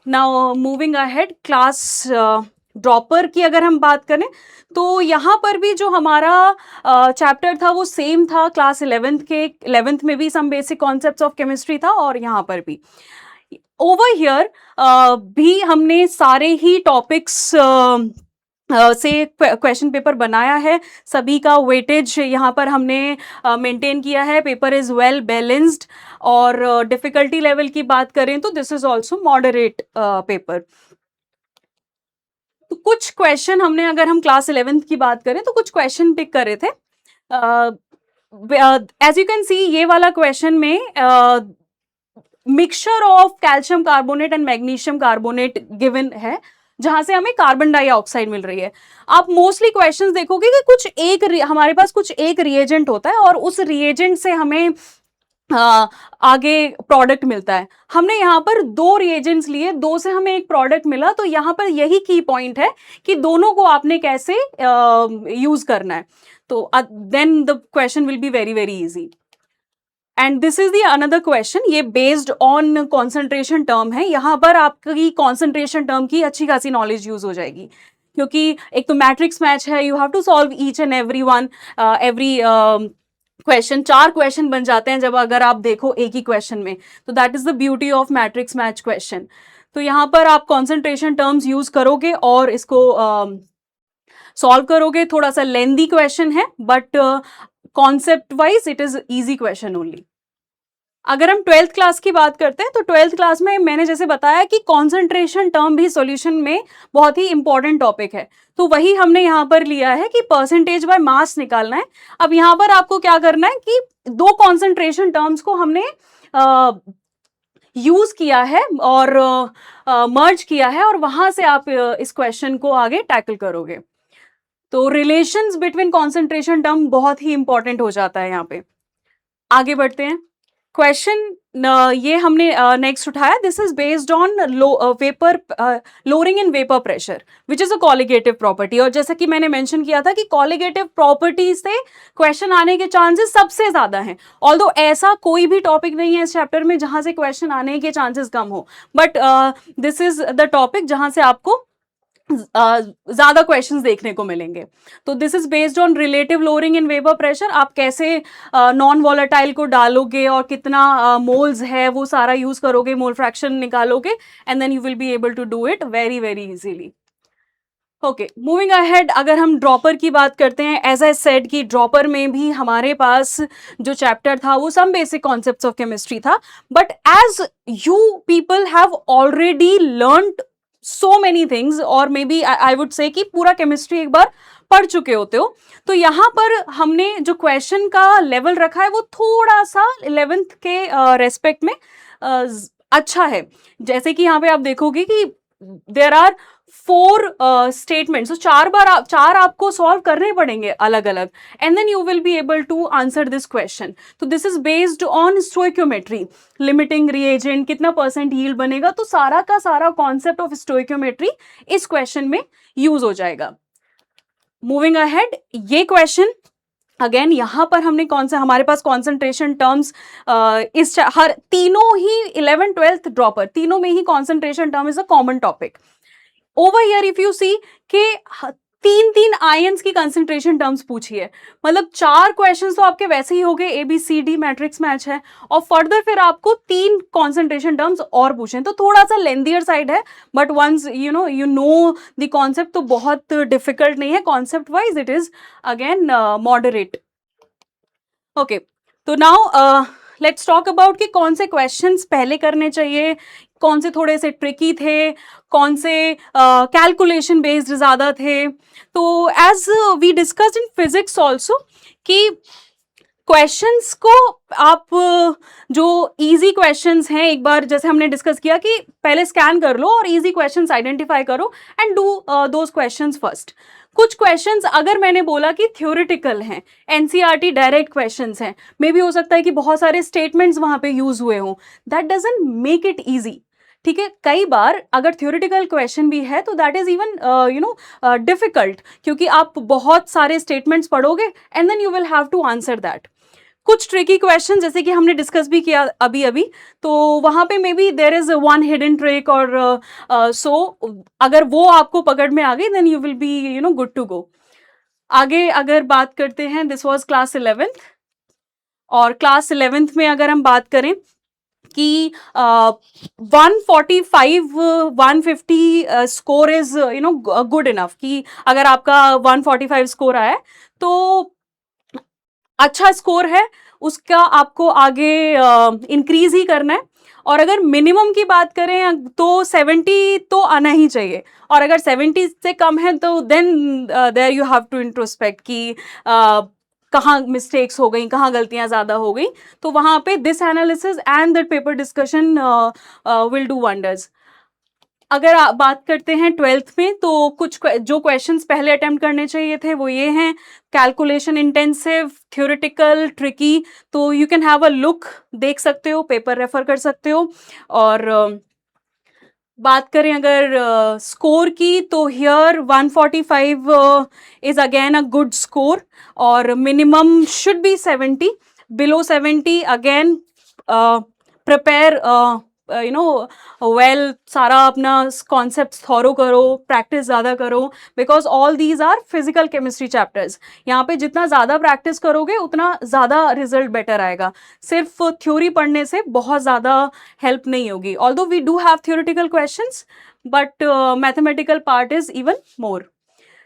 Now moving ahead, class dropper की अगर हम बात करें तो यहाँ पर भी जो हमारा चैप्टर था वो सेम था क्लास 11th में भी some basic concepts of chemistry था, और यहाँ पर भी ओवर हियर भी हमने सारे ही टॉपिक्स से क्वेश्चन पेपर बनाया है। सभी का वेटेज यहाँ पर हमने मेंटेन किया है। Paper is well balanced. और डिफिकल्टी लेवल की बात करें तो this is also moderate paper. तो कुछ क्वेश्चन हमने, अगर हम क्लास 11th की बात करें तो कुछ क्वेश्चन पिक करे थे। एज यू कैन सी ये वाला क्वेश्चन में mixture of calcium carbonate and magnesium carbonate given है, जहां से हमें कार्बन डाइऑक्साइड मिल रही है। आप मोस्टली क्वेश्चंस देखोगे कि कुछ एक हमारे पास कुछ एक रिएजेंट होता है और उस रिएजेंट से हमें आगे प्रोडक्ट मिलता है। हमने यहाँ पर दो रिएजेंट्स लिए, दो से हमें एक प्रोडक्ट मिला, तो यहाँ पर यही की पॉइंट है कि दोनों को आपने कैसे यूज करना है। तो then the question will be very very easy. And this is the another question, ये बेस्ड ऑन कॉन्सेंट्रेशन टर्म है। यहाँ पर आपकी कॉन्सेंट्रेशन टर्म की अच्छी खासी नॉलेज यूज हो जाएगी, क्योंकि एक तो मैट्रिक्स मैच है, you have to solve each and every one every question. 4 question बन जाते हैं जब अगर आप देखो एक ही क्वेश्चन में, तो that is the beauty of matrix match question. तो यहाँ पर आप कॉन्सेंट्रेशन टर्म्स यूज करोगे और इसको सॉल्व करोगे। थोड़ा सा लेंदी क्वेश्चन है, but concept wise it is easy question only. अगर हम 12th क्लास की बात करते हैं, तो 12th क्लास में मैंने जैसे बताया कि कॉन्सेंट्रेशन टर्म भी सॉल्यूशन में बहुत ही इंपॉर्टेंट टॉपिक है, तो वही हमने यहाँ पर लिया है कि परसेंटेज बाय मास निकालना है। अब यहाँ पर आपको क्या करना है कि दो कॉन्सेंट्रेशन टर्म्स को हमने यूज किया है और मर्ज किया है, और वहां से आप इस क्वेश्चन को आगे टैकल करोगे। तो रिलेशंस बिटवीन कॉन्सेंट्रेशन टर्म बहुत ही इंपॉर्टेंट हो जाता है यहाँ पे। आगे बढ़ते हैं। क्वेश्चन ये हमने नेक्स्ट उठाया, this is based on vapour lowering in vapour pressure which is a colligative property. और जैसा कि मैंने मेंशन किया था कि कॉलिगेटिव प्रॉपर्टी से क्वेश्चन आने के चांसेस सबसे ज्यादा हैं, ऑल्दो ऐसा कोई भी टॉपिक नहीं है इस चैप्टर में जहां से क्वेश्चन आने के चांसेस कम हो, but this is the topic जहां से आपको ज्यादा क्वेश्चंस देखने को मिलेंगे। तो this is based on relative lowering in vapour pressure. आप कैसे नॉन वॉलेटाइल को डालोगे और कितना मोल्स है वो सारा यूज करोगे, मोल फ्रैक्शन निकालोगे, and then you will be able to do it very very easily. Okay, moving ahead, अगर हम ड्रॉपर की बात करते हैं, एज आई सेड कि ड्रॉपर में भी हमारे पास जो चैप्टर था वो some basic concepts of chemistry था, but as you people have already learned so many things, और मे बी आई वुड से कि पूरा केमिस्ट्री एक बार पढ़ चुके होते हो, तो यहाँ पर हमने जो क्वेश्चन का लेवल रखा है वो थोड़ा सा 11th के रेस्पेक्ट में अच्छा है। जैसे कि यहाँ पे आप देखोगे कि देयर आर 4 स्टेटमेंट्स, तो 4 आपको सॉल्व करने पड़ेंगे अलग अलग, and then you will be able to answer this question. तो this is based on stoichiometry, limiting reagent, कितना परसेंट यील्ड बनेगा, तो सारा का सारा कॉन्सेप्ट ऑफ स्टोइक्योमेट्री इस क्वेश्चन में यूज हो जाएगा। मूविंग अहेड, ये क्वेश्चन अगेन यहाँ पर हमने कौन सा, हमारे पास कॉन्सेंट्रेशन टर्म्स इस हर तीनों ही 11th 12th ड्रॉपर तीनों में ही concentration term is a common topic. Over here if you see K 3 ions की कंसंट्रेशन टर्म्स पूछी है, मतलब 4 क्वेश्चंस तो आपके वैसे ही हो गए, ABCD मैट्रिक्स मैच है, और फर्दर फिर आपको 3 कंसंट्रेशन टर्म्स और पूछे, तो थोड़ा सा लेंथियर साइड है, but once you know the concept तो बहुत डिफिकल्ट नहीं है, concept wise it is again moderate. Okay, तो नाउ लेट्स टॉक अबाउट कि कौन से क्वेश्चंस पहले करने चाहिए, कौन से थोड़े से ट्रिकी थे, कौन से कैलकुलेशन बेस्ड ज्यादा थे। तो as we discussed in physics also कि क्वेश्चंस को आप जो इजी क्वेश्चंस हैं, एक बार जैसे हमने डिस्कस किया कि पहले स्कैन कर लो और इजी क्वेश्चंस आइडेंटिफाई करो and do those questions first. कुछ क्वेश्चंस अगर मैंने बोला कि थ्योरेटिकल हैं, एनसीईआरटी डायरेक्ट क्वेश्चंस हैं, मे भी हो सकता है कि बहुत सारे स्टेटमेंट्स वहां पे यूज हुए हों, that doesn't make it easy. ठीक है, कई बार अगर थ्योरेटिकल क्वेश्चन भी है तो दैट इज इवन डिफिकल्ट, क्योंकि आप बहुत सारे स्टेटमेंट्स पढ़ोगे and then you will have to answer that. कुछ ट्रिकी क्वेश्चन जैसे कि हमने डिस्कस भी किया अभी अभी, तो वहां पे maybe there is one hidden trick, और सो अगर वो आपको पकड़ में आ गई then you will be good to go. आगे अगर बात करते हैं, दिस वाज क्लास 11th, और क्लास 11th में अगर हम बात करें कि 145 150 स्कोर इज गुड इनफ, कि अगर आपका 145 स्कोर आया है तो अच्छा स्कोर है, उसका आपको आगे इंक्रीज ही करना है। और अगर मिनिमम की बात करें तो 70 तो आना ही चाहिए, और अगर 70 से कम है तो then there you have to introspect कि कहाँ मिस्टेक्स हो गई, कहाँ गलतियाँ ज़्यादा हो गई, तो वहाँ पे this analysis and that paper discussion will do wonders. अगर आप बात करते हैं 12th में, तो कुछ जो क्वेश्चंस पहले अटेम्प्ट करने चाहिए थे वो ये हैं: कैलकुलेशन इंटेंसिव, थ्योरेटिकल, ट्रिकी। तो you can have a look, देख सकते हो, पेपर रेफर कर सकते हो। और बात करें अगर स्कोर की, तो here 145 is again a good score, और minimum should be 70। Below 70 again prepare well, सारा अपना कॉन्सेप्ट थॉरो करो, प्रैक्टिस ज़्यादा करो, because all these are physical chemistry chapters. यहाँ पे जितना ज़्यादा प्रैक्टिस करोगे उतना ज़्यादा रिजल्ट बेटर आएगा। सिर्फ थ्योरी पढ़ने से बहुत ज़्यादा हेल्प नहीं होगी, although we do have theoretical questions, but mathematical part is even more.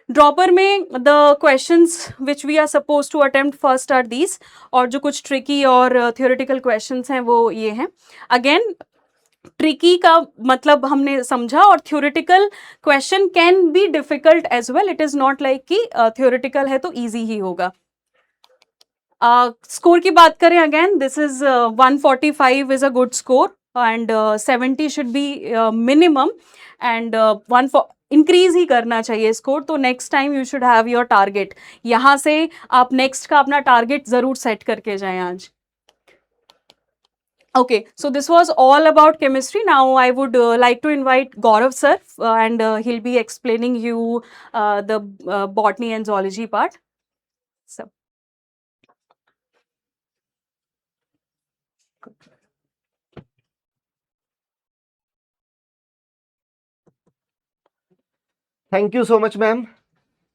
Dropper में the questions which we are suppose to attempt first are these, और जो कुछ ट्रिकी और थ्योरेटिकल क्वेश्चंस हैं वो ये हैं। अगेन ट्रिकी का मतलब हमने समझा, और theoretical question can be difficult as well, it is not like कि थ्योरेटिकल है तो इजी ही होगा। स्कोर की बात करें, again this is 145 is a good score, and 70 should be minimum, and increase ही करना चाहिए स्कोर। तो next time you should have your target, यहाँ से आप नेक्स्ट का अपना टारगेट जरूर सेट करके जाएं आज। Okay, so this was all about chemistry. Now I would like to invite Gaurav sir, and he'll be explaining you the botany and zoology part. So. Thank you so much ma'am.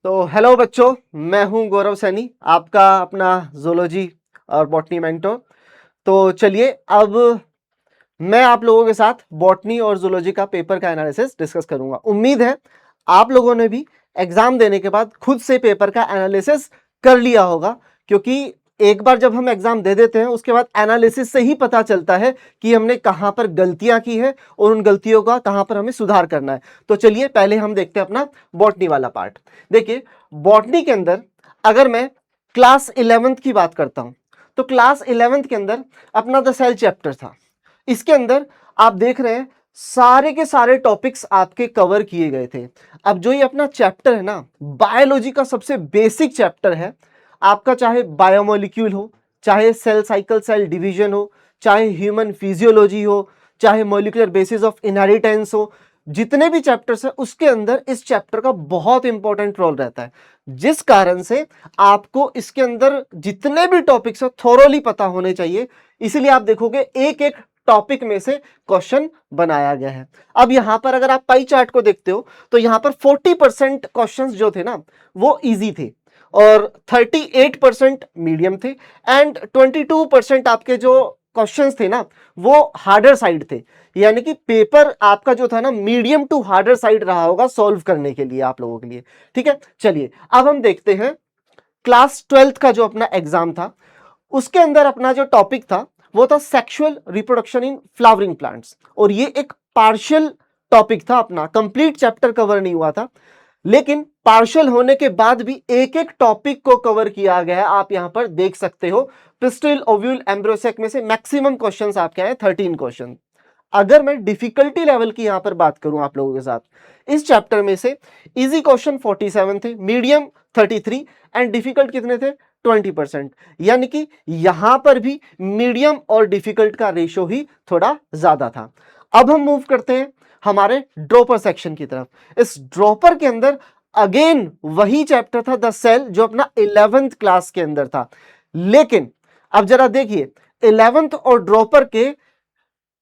तो hello बच्चों, मैं हूं गौरव सैनी, आपका अपना zoology और botany mentor. तो चलिए अब मैं आप लोगों के साथ बॉटनी और जूलॉजी का पेपर का एनालिसिस डिस्कस करूंगा। उम्मीद है आप लोगों ने भी एग्जाम देने के बाद खुद से पेपर का एनालिसिस कर लिया होगा, क्योंकि एक बार जब हम एग्जाम दे देते हैं उसके बाद एनालिसिस से ही पता चलता है कि हमने कहां पर गलतियां की है और उन गलतियों का कहां पर हमें सुधार करना है। तो चलिए पहले हम देखते हैं अपना बॉटनी वाला पार्ट। देखिए, बॉटनी के अंदर अगर मैं क्लास 11th की बात करता हूं, तो क्लास 11th के अंदर अपना द सेल चैप्टर था। इसके अंदर आप देख रहे हैं सारे के सारे टॉपिक्स आपके कवर किए गए थे। अब जो ये अपना चैप्टर है ना, बायोलॉजी का सबसे बेसिक चैप्टर है आपका, चाहे बायोमोलिक्यूल हो, चाहे सेल साइकिल, सेल डिवीजन हो, चाहे ह्यूमन फिजियोलॉजी हो, चाहे मॉलिक्यूलर बेसिस ऑफ इनहेरिटेंस हो, जितने भी चैप्टर्स हैं उसके अंदर इस चैप्टर का बहुत इंपॉर्टेंट रोल रहता है, जिस कारण से आपको इसके अंदर जितने भी टॉपिक्स हैं थोरोली पता होने चाहिए। इसीलिए आप देखोगे एक एक टॉपिक में से क्वेश्चन बनाया गया है। अब यहां पर अगर आप पाई चार्ट को देखते हो तो यहां पर 40% क्वेश्चंस जो थे ना वो इजी थे, और 38% मीडियम थे, एंड 22% आपके जो क्वेश्चंस थे ना वो हार्डर साइड थे। यानी कि पेपर आपका जो था ना मीडियम टू हार्डर साइड रहा होगा सॉल्व करने के लिए आप लोगों के लिए। ठीक है, चलिए अब हम देखते हैं क्लास 12th का जो अपना एग्जाम था उसके अंदर अपना जो टॉपिक था वो था sexual reproduction in flowering plants, और ये एक पार्शियल टॉपिक था, अपना कंप्लीट चैप्टर कवर नहीं हुआ था, लेकिन पार्शियल होने के बाद भी एक एक टॉपिक को कवर किया गया है। आप यहां पर देख सकते हो पिस्टिल, ओव्यूल, एम्ब्रोसेक में से मैक्सिमम क्वेश्चंस आपके आए 13 क्वेश्चन। अगर मैं डिफिकल्टी लेवल की यहां पर बात करूं आप लोगों के साथ, इस चैप्टर में से इजी क्वेश्चन 47 थे, मीडियम 33, एंड डिफिकल्ट कितने थे 20%। यानी कि यहां पर भी मीडियम और डिफिकल्ट का रेशो ही थोड़ा ज्यादा था। अब हम मूव करते हैं हमारे ड्रॉपर सेक्शन की तरफ। इस ड्रॉपर के अंदर अगेन वही चैप्टर था द सेल, जो अपना 11th क्लास के अंदर था। लेकिन अब जरा देखिए 11th और ड्रॉपर के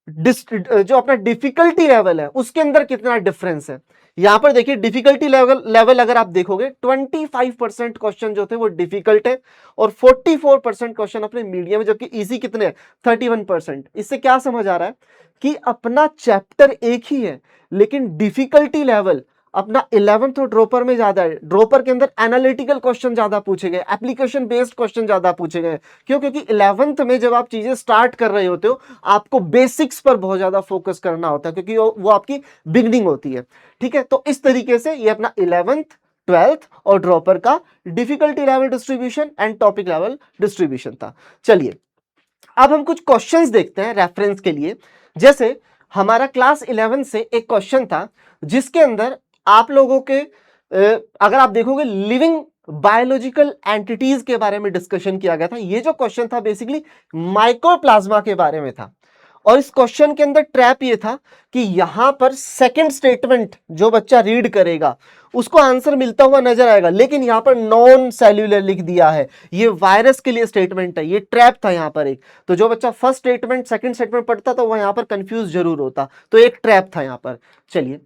जो अपना डिफिकल्टी लेवल है उसके अंदर कितना डिफरेंस है। यहां पर देखिए डिफिकल्टी लेवल अगर आप देखोगे 25% क्वेश्चन जो थे वो डिफिकल्ट है, और 44% क्वेश्चन अपने मीडियम है, जबकि इजी कितने हैं 31%। इससे क्या समझ आ रहा है कि अपना चैप्टर एक ही है, लेकिन डिफिकल्टी लेवल अपना 11th और ड्रॉपर में ज्यादा है। ड्रॉपर के अंदर एनालिटिकल क्वेश्चन ज्यादा पूछे गए, एप्लीकेशन बेस्ड क्वेश्चन ज्यादा पूछे गए। क्यों? क्योंकि 11th में जब आप चीजें स्टार्ट कर रहे होते हो आपको बेसिक्स पर बहुत ज्यादा फोकस करना होता है, क्योंकि वो आपकी बिगनिंग होती है। ठीक है, तो इस तरीके से ये अपना 11th ट्वेल्थ और ड्रॉपर का difficulty level distribution and topic level distribution था। चलिए अब हम कुछ क्वेश्चंस देखते हैं रेफरेंस के लिए। जैसे हमारा क्लास 11 से एक क्वेश्चन था जिसके अंदर आप लोगों के अगर आप देखोगे लिविंग बायोलॉजिकल एंटिटीज के बारे में डिस्कशन किया गया था। ये जो क्वेश्चन था बेसिकली माइक्रोप्लाज्मा के बारे में था और इस क्वेश्चन के अंदर ट्रैप ये था कि यहां पर सेकंड स्टेटमेंट जो बच्चा रीड करेगा उसको आंसर मिलता हुआ नजर आएगा, लेकिन यहां पर नॉन सेल्यूलर लिख दिया है। ये वायरस के लिए स्टेटमेंट है, ये ट्रैप था यहां पर एक। तो जो बच्चा फर्स्ट स्टेटमेंट सेकंड स्टेटमेंट पढ़ता तो वह यहां पर कंफ्यूज जरूर होता, तो एक ट्रैप था यहां पर। चलिए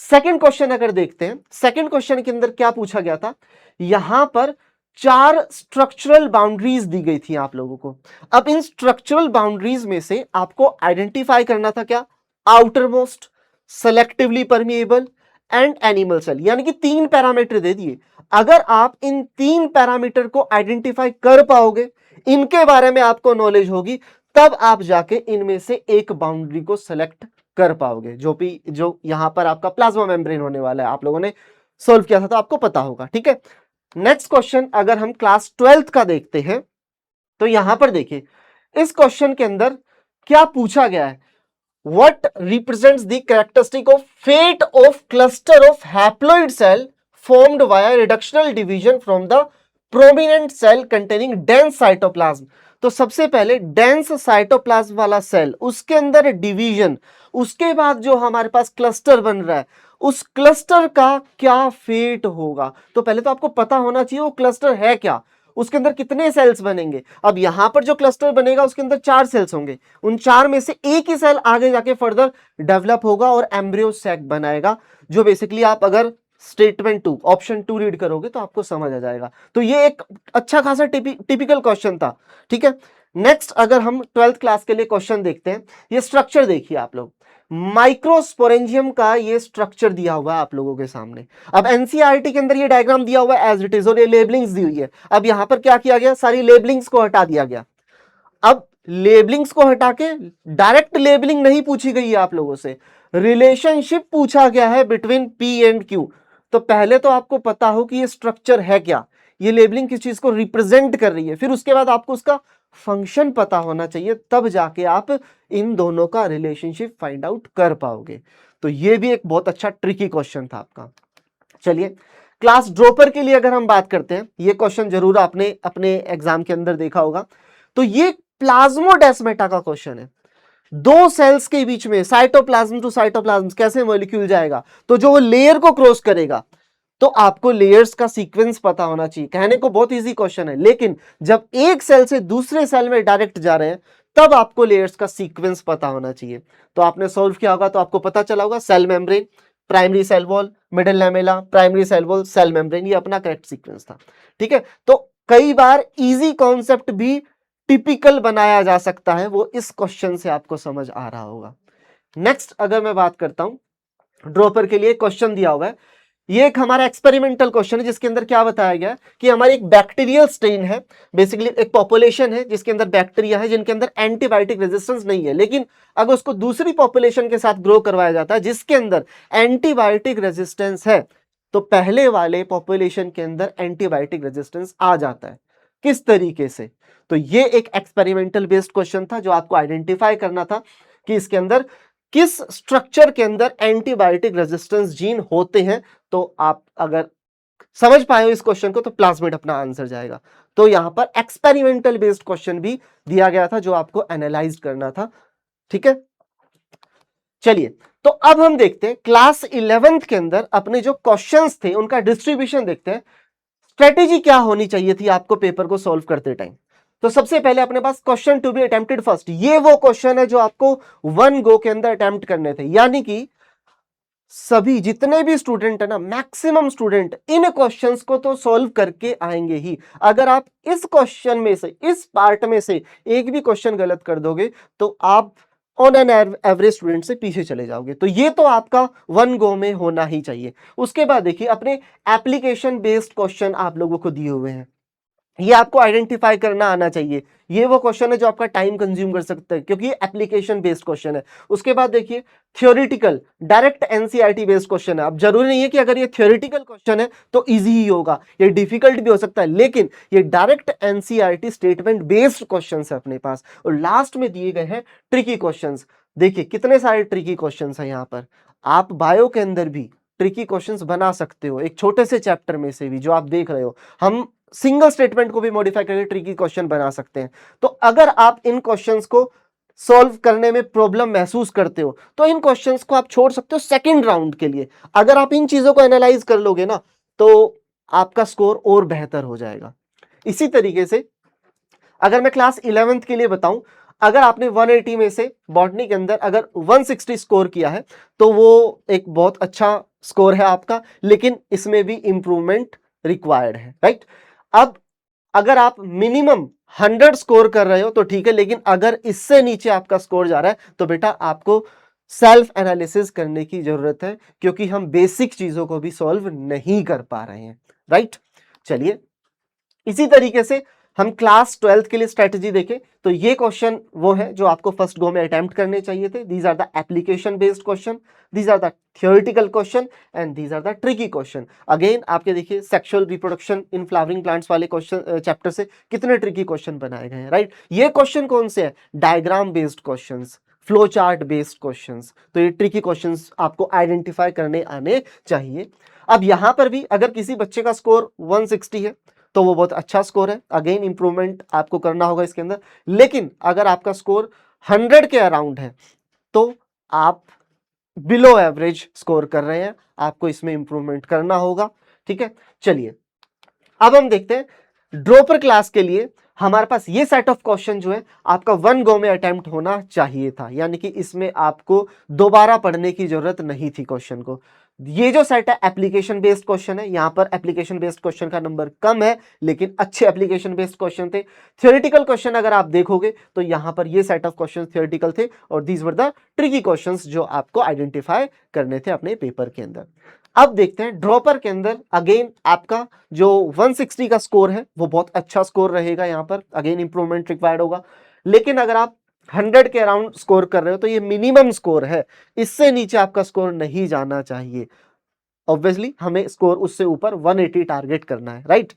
सेकंड क्वेश्चन अगर देखते हैं, सेकंड क्वेश्चन के अंदर क्या पूछा गया था, यहां पर 4 स्ट्रक्चरल बाउंड्रीज दी गई थी आप लोगों को। अब इन स्ट्रक्चरल बाउंड्रीज में से आपको आइडेंटिफाई करना था क्या, outermost, selectively permeable and animal cell, यानी कि 3 पैरामीटर दे दिए। अगर आप इन 3 पैरामीटर को आइडेंटिफाई कर पाओगे, इनके बारे में आपको नॉलेज होगी, तब आप जाके इनमें से एक बाउंड्री को सेलेक्ट कर पाओगे, जो यहां पर आपका प्लाज्मा मेम्ब्रेन होने वाला है। आप लोगों ने सोल्व किया था तो आपको पता होगा, ठीक है। नेक्स्ट क्वेश्चन अगर हम क्लास 12th का देखते हैं तो यहां पर देखिए इस क्वेश्चन के अंदर क्या पूछा गया है, what represents the characteristic of fate of cluster of haploid cell formed via reductional division from the prominent cell containing dense cytoplasm. तो सबसे पहले डेंस साइटोप्लाज्म वाला सेल, उसके अंदर डिवीजन, उसके बाद जो हमारे पास क्लस्टर बन रहा है उस क्लस्टर का क्या फेट होगा। तो पहले तो आपको पता होना चाहिए वो क्लस्टर है क्या, उसके अंदर कितने सेल्स बनेंगे। अब यहां पर जो क्लस्टर बनेगा उसके अंदर 4 सेल्स होंगे, उन 4 में से एक ही सेल आगे जाके फर्दर डेवलप होगा और एम्ब्रियो सैक बनाएगा, जो बेसिकली आप अगर स्टेटमेंट 2 ऑप्शन 2 रीड करोगे तो आपको समझ आ जाएगा। तो ये एक अच्छा खासा टिपिकल क्वेश्चन था, ठीक है। नेक्स्ट अगर हम 12th क्लास के लिए क्वेश्चन देखते हैं, ये स्ट्रक्चर देखिए आप लोग, माइक्रोस्पोरेंजियम का ये स्ट्रक्चर दिया हुआ है आप लोगों के सामने। अब एनसीईआरटी के अंदर ये डायग्राम दिया हुआ है एज इट इज और ये लेबलिंग्स दी हुई है। अब यहां पर क्या किया गया, सारी लेबलिंग्स को हटा दिया गया। अब लेबलिंग्स को हटा के डायरेक्ट लेबलिंग नहीं पूछी गई है आप लोगों से, रिलेशनशिप पूछा गया है बिटवीन पी एंड क्यू। तो पहले तो आपको पता हो कि ये स्ट्रक्चर है क्या, ये लेबलिंग किस चीज को रिप्रेजेंट कर रही है, फिर उसके बाद आपको उसका फंक्शन पता होना चाहिए, तब जाके आप इन दोनों का रिलेशनशिप फाइंड आउट कर पाओगे। तो ये भी एक बहुत अच्छा ट्रिकी क्वेश्चन था आपका। चलिए क्लास ड्रॉपर के लिए अगर हम बात करते हैं, ये क्वेश्चन जरूर आपने अपने एग्जाम के अंदर देखा होगा। तो ये प्लाज्मोडेस्माटा का क्वेश्चन है, 2 सेल्स के बीच में साइटोप्लाज्म टू साइटोप्लाज्म कैसे मॉलिक्यूल जाएगा, तो जो वो लेयर को क्रॉस करेगा तो आपको लेयर्स का सीक्वेंस पता होना चाहिए। कहने को बहुत इजी क्वेश्चन है, लेकिन जब एक सेल से दूसरे सेल में डायरेक्ट जा रहे हैं तब आपको लेयर्स का सीक्वेंस पता होना चाहिए। तो आपने सॉल्व किया होगा तो आपको पता चला होगा, cell membrane, primary cell wall, middle lamella, primary cell wall, cell membrane, ये अपना करेक्ट सीक्वेंस था, ठीक है। तो कई बार इजी कॉन्सेप्ट भी टिपिकल बनाया जा सकता है, वो इस क्वेश्चन से आपको समझ आ रहा होगा। नेक्स्ट अगर मैं बात करता हूं ड्रॉपर के लिए क्वेश्चन दिया हुआ है, ये एक हमारा एक्सपेरिमेंटल क्वेश्चन है जिसके अंदर क्या बताया गया कि हमारी एक बैक्टीरियल स्ट्रेन है, बेसिकली एक पॉपुलेशन है जिसके अंदर बैक्टीरिया है जिनके अंदर एंटीबायोटिक रेजिस्टेंस नहीं है, लेकिन अगर उसको दूसरी पॉपुलेशन के साथ ग्रो करवाया जाता है जिसके अंदर एंटीबायोटिक रेजिस्टेंस है, तो पहले वाले पॉपुलेशन के अंदर एंटीबायोटिक रेजिस्टेंस आ जाता है। किस तरीके से, तो ये एक एक्सपेरिमेंटल बेस्ड क्वेश्चन था जो आपको आइडेंटिफाई करना था कि इसके अंदर किस स्ट्रक्चर के अंदर एंटीबायोटिक रेजिस्टेंस जीन होते हैं। तो आप अगर समझ पाए हो इस क्वेश्चन को तो प्लाज्मिड अपना आंसर जाएगा। तो यहां पर एक्सपेरिमेंटल बेस्ड क्वेश्चन भी दिया गया था जो आपको एनालाइज करना था, ठीक है। चलिए तो अब हम देखते हैं क्लास 11th के अंदर अपने जो क्वेश्चंस थे उनका डिस्ट्रीब्यूशन देखते हैं, स्ट्रेटेजी क्या होनी चाहिए थी आपको पेपर को सॉल्व करते टाइम। तो सबसे पहले अपने पास question to be attempted first, ये वो क्वेश्चन है जो आपको 1 गो के अंदर अटेम्प्ट करने थे, यानी कि सभी जितने भी स्टूडेंट है ना, मैक्सिमम स्टूडेंट इन क्वेश्चंस को तो सॉल्व करके आएंगे ही। अगर आप इस क्वेश्चन में से, इस पार्ट में से एक भी क्वेश्चन गलत कर दोगे तो आप ऑन एन एवरेज स्टूडेंट से पीछे चले जाओगे। तो ये तो आपका 1 गो में होना ही चाहिए। उसके बाद देखिए अपने एप्लीकेशन बेस्ड क्वेश्चन आप लोगों को दिए हुए हैं, ये आपको आइडेंटिफाई करना आना चाहिए। ये वो क्वेश्चन है जो आपका टाइम कंज्यूम कर सकता है क्योंकि ये एप्लीकेशन बेस्ड क्वेश्चन है। उसके बाद देखिए theoretical, direct NCERT based question है। अब जरूरी नहीं है कि अगर ये थ्योरेटिकल क्वेश्चन है तो इजी ही होगा, ये डिफिकल्ट भी हो सकता है, लेकिन ये direct NCERT statement based question है अपने पास। और लास्ट में दिए गए हैं ट्रिकी क्वेश्चन। देखिए कितने सारे ट्रिकी क्वेश्चन है यहाँ पर। आप बायो के अंदर भी ट्रिकी क्वेश्चंस बना सकते हो, एक छोटे से चैप्टर में से भी जो आप देख रहे हो। हम सिंगल स्टेटमेंट को भी मॉडिफाई करके ट्रिकी क्वेश्चन बना सकते हैं। तो अगर आप इन क्वेश्चंस को सॉल्व करने में प्रॉब्लम महसूस करते हो तो इन क्वेश्चंस को आप छोड़ सकते हो सेकंड राउंड के लिए। अगर आप इन चीजों को एनालाइज कर लोगे ना तो आपका स्कोर और बेहतर हो जाएगा। इसी तरीके से अगर मैं क्लास 11th के लिए बताऊं, अगर आपने 180 में से बॉटनी के अंदर अगर 160 स्कोर किया है तो वो एक बहुत अच्छा स्कोर है आपका, लेकिन इसमें भी इंप्रूवमेंट रिक्वायर्ड है, राइट। अब अगर आप मिनिमम 100 स्कोर कर रहे हो तो ठीक है, लेकिन अगर इससे नीचे आपका स्कोर जा रहा है तो बेटा आपको सेल्फ एनालिसिस करने की जरूरत है, क्योंकि हम बेसिक चीजों को भी सॉल्व नहीं कर पा रहे हैं, राइट। चलिए इसी तरीके से हम क्लास 12th के लिए स्ट्रेटजी देखें तो ये क्वेश्चन वो है जो आपको फर्स्ट गो में अटेम्प्ट करने चाहिए थे। These are the application based question, these are the theoretical question and these are the tricky question. Again आपके देखिए sexual reproduction in flowering plants वाले क्वेश्चन चैप्टर से कितने ट्रिकी क्वेश्चन बनाए गए हैं, राइट। ये क्वेश्चन कौन से है? Diagram based question, flow chart based questions. तो ये ट्रिकी क्वेश्चंस आपको आइडेंटिफाई करने आने चाहिए। अब यहां पर भी अगर किसी बच्चे का स्कोर 160 है तो वो बहुत अच्छा स्कोर है, अगेन इंप्रूवमेंट आपको करना होगा इसके अंदर। लेकिन अगर आपका स्कोर 100 के अराउंड है तो आप बिलो एवरेज स्कोर कर रहे हैं, आपको इसमें इंप्रूवमेंट करना होगा, ठीक है। चलिए अब हम देखते हैं ड्रॉपर क्लास के लिए हमारे पास ये सेट ऑफ क्वेश्चन जो है आपका 1 गो में अटेम्प्ट होना चाहिए था, यानी कि इसमें आपको दोबारा पढ़ने की जरूरत नहीं थी क्वेश्चन को। ये जो सेट है एप्लीकेशन बेस्ड क्वेश्चन है, यहां पर एप्लीकेशन बेस्ड क्वेश्चन का नंबर कम है, लेकिन अच्छे एप्लीकेशन बेस्ड क्वेश्चन थे। थ्योरेटिकल क्वेश्चन अगर आप देखोगे तो यहां पर ये सेट ऑफ क्वेश्चन थ्योरेटिकल थे और these were the tricky questions जो आपको आइडेंटिफाई करने थे अपने पेपर के अंदर। अब देखते हैं ड्रॉपर के अंदर अगेन आपका जो 160 का स्कोर है वो बहुत अच्छा स्कोर रहेगा, यहां पर अगेन इंप्रूवमेंट रिक्वायर्ड होगा। लेकिन अगर आप 100 के अराउंड स्कोर कर रहे हो तो ये मिनिमम स्कोर है, इससे नीचे आपका स्कोर नहीं जाना चाहिए। ऑब्वियसली हमें स्कोर उससे ऊपर 180 टारगेट करना है, राइट।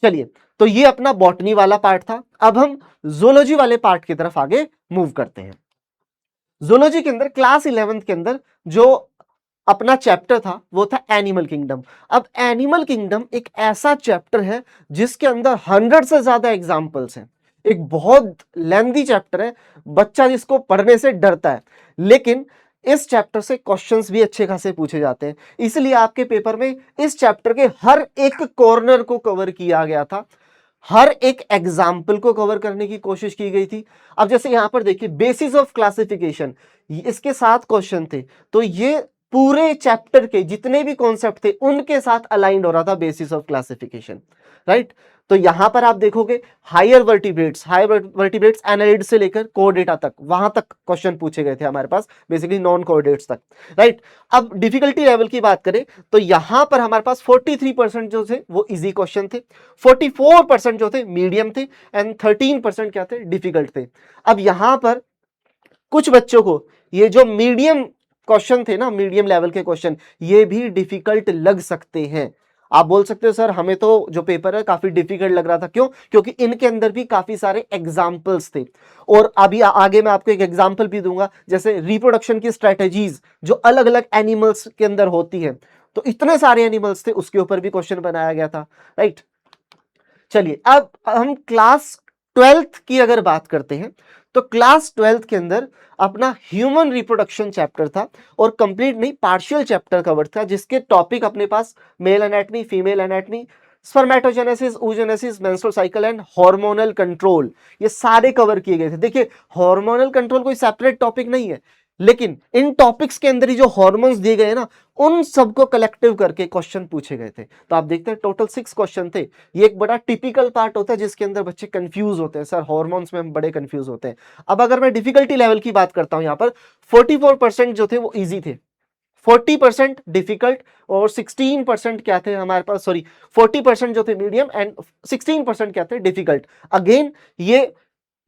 चलिए तो ये अपना बॉटनी वाला पार्ट था। अब हम जूलॉजी वाले पार्ट की तरफ आगे मूव करते हैं। जूलॉजी के अंदर क्लास 11th के अंदर जो अपना चैप्टर था वो था एनिमल किंगडम। अब एनिमल किंगडम एक ऐसा चैप्टर है जिसके अंदर 100 से ज्यादा एग्जाम्पल्स हैं, एक बहुत लेंथी चैप्टर है, बच्चा जिसको पढ़ने से डरता है। लेकिन इस चैप्टर से क्वेश्चंस भी अच्छे खासे पूछे जाते हैं, इसलिए आपके पेपर में इस चैप्टर के हर एक कॉर्नर को कवर किया गया था, हर एक एग्जाम्पल को कवर करने की कोशिश की गई थी। अब जैसे यहां पर देखिए बेसिस ऑफ क्लासिफिकेशन, इसके 7 क्वेश्चन थे, तो ये पूरे चैप्टर के जितने भी कॉन्सेप्ट थे उनके साथ अलाइंड हो रहा था बेसिस ऑफ क्लासिफिकेशन, राइट। तो यहां पर आप देखोगे हायर वर्टिब्रेट्स एनालिड से लेकर कोऑर्डेटा तक, वहां तक क्वेश्चन पूछे गए थे हमारे पास, बेसिकली नॉन कोऑर्डेट्स तक, राइट। अब डिफिकल्टी लेवल की बात करें तो यहां पर हमारे पास 43% जो थे वो इजी क्वेश्चन थे, 44% जो थे मीडियम थे एंड 13% क्या थे? डिफिकल्ट थे। अब यहां पर कुछ बच्चों को ये जो मीडियम क्वेश्चन थे ना, मीडियम लेवल के क्वेश्चन, ये भी डिफिकल्ट लग सकते हैं। आप बोल सकते हो सर हमें तो जो पेपर है काफी डिफिकल्ट लग रहा था, क्यों? क्योंकि इनके अंदर भी काफी सारे एग्जाम्पल्स थे। और अभी आगे मैं आपको एक एग्जाम्पल भी दूंगा, जैसे रिप्रोडक्शन की स्ट्रेटेजीज जो अलग अलग एनिमल्स के अंदर होती है, तो इतने सारे एनिमल्स थे, उसके ऊपर भी क्वेश्चन बनाया गया था, राइट। चलिए अब हम क्लास 12th की अगर बात करते हैं तो क्लास 12th के अंदर अपना ह्यूमन रिप्रोडक्शन चैप्टर था, और कंप्लीट नहीं पार्शियल चैप्टर कवर था, जिसके टॉपिक अपने पास male anatomy, female anatomy, spermatogenesis, oogenesis, menstrual cycle and hormonal control, ये सारे कवर किए गए थे। देखिए हार्मोनल कंट्रोल कोई सेपरेट टॉपिक नहीं है, लेकिन इन टॉपिक्स के अंदर ही जो हार्मोन्स दिए गए ना उन सबको कलेक्टिव करके क्वेश्चन पूछे गए थे। तो आप देखते हैं टोटल 6 क्वेश्चन थे। ये एक बड़ा टिपिकल पार्ट होता है जिसके अंदर बच्चे कंफ्यूज होते हैं, सर हार्मोन्स में हम बड़े कंफ्यूज होते हैं। अब अगर मैं डिफिकल्टी लेवल की बात करता हूं, यहां पर 44% जो थे वो इजी थे, 40% डिफिकल्ट और 16% क्या थे हमारे पास, सॉरी 40% जो थे मीडियम एंड 16% क्या थे डिफिकल्ट। अगेन ये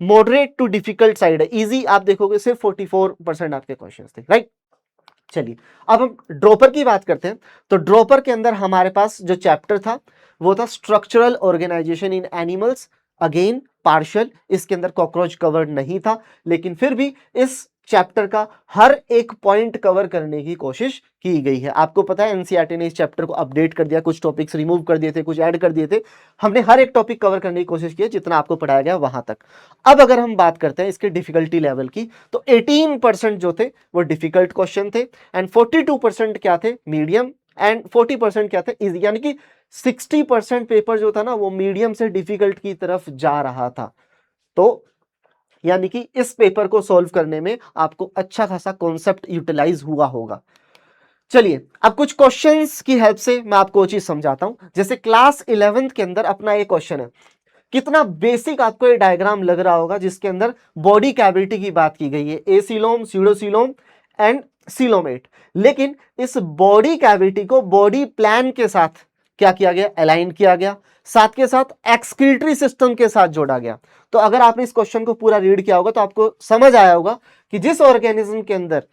मॉडरेट टू डिफिकल्ट साइड है, इजी आप देखोगे सिर्फ 44% आपके क्वेश्चंस थे, राइट। चलिए अब हम ड्रॉपर की बात करते हैं। तो ड्रॉपर के अंदर हमारे पास जो चैप्टर था वो था स्ट्रक्चरल ऑर्गेनाइजेशन इन एनिमल्स, अगेन पार्शियल, इसके अंदर कॉकरोच कवर नहीं था, लेकिन फिर भी इस चैप्टर का हर एक पॉइंट कवर करने की कोशिश की गई है। आपको पता है एनसीईआरटी ने इस चैप्टर को अपडेट कर दिया, कुछ टॉपिक्स रिमूव कर दिए थे, कुछ ऐड कर दिए थे। हमने हर एक टॉपिक कवर करने की कोशिश की है जितना आपको पढ़ाया गया वहां तक। अब अगर हम बात करते हैं इसके डिफिकल्टी लेवल की, तो 18% जो थे वो डिफिकल्ट क्वेश्चन थे एंड 42% क्या थे मीडियम एंड 40% क्या थे इजी, यानी कि 60% पेपर जो था ना वो मीडियम से डिफिकल्ट की तरफ जा रहा था। तो यानी कि इस पेपर को सॉल्व करने में आपको अच्छा खासा कॉन्सेप्ट यूटिलाइज हुआ होगा। चलिए अब कुछ क्वेश्चंस की हेल्प से मैं आपको चीज समझाता हूं। जैसे क्लास 11th के अंदर अपना एक क्वेश्चन है, कितना बेसिक आपको ये डायग्राम लग रहा होगा, जिसके अंदर बॉडी कैविटी की बात की गई है, एसीलोम, स्यूडोसीलोम एंड सीलोमेट। लेकिन इस बॉडी कैविटी को बॉडी प्लान के साथ क्या किया गया, अलाइन किया गया, साथ के साथ एक्सक्रीटरी सिस्टम के साथ जोड़ा गया। तो अगर आपने इस क्वेश्चन को पूरा रीड किया होगा तो आपको समझ आया होगा कि जिस ऑर्गेनिज्म के अंदर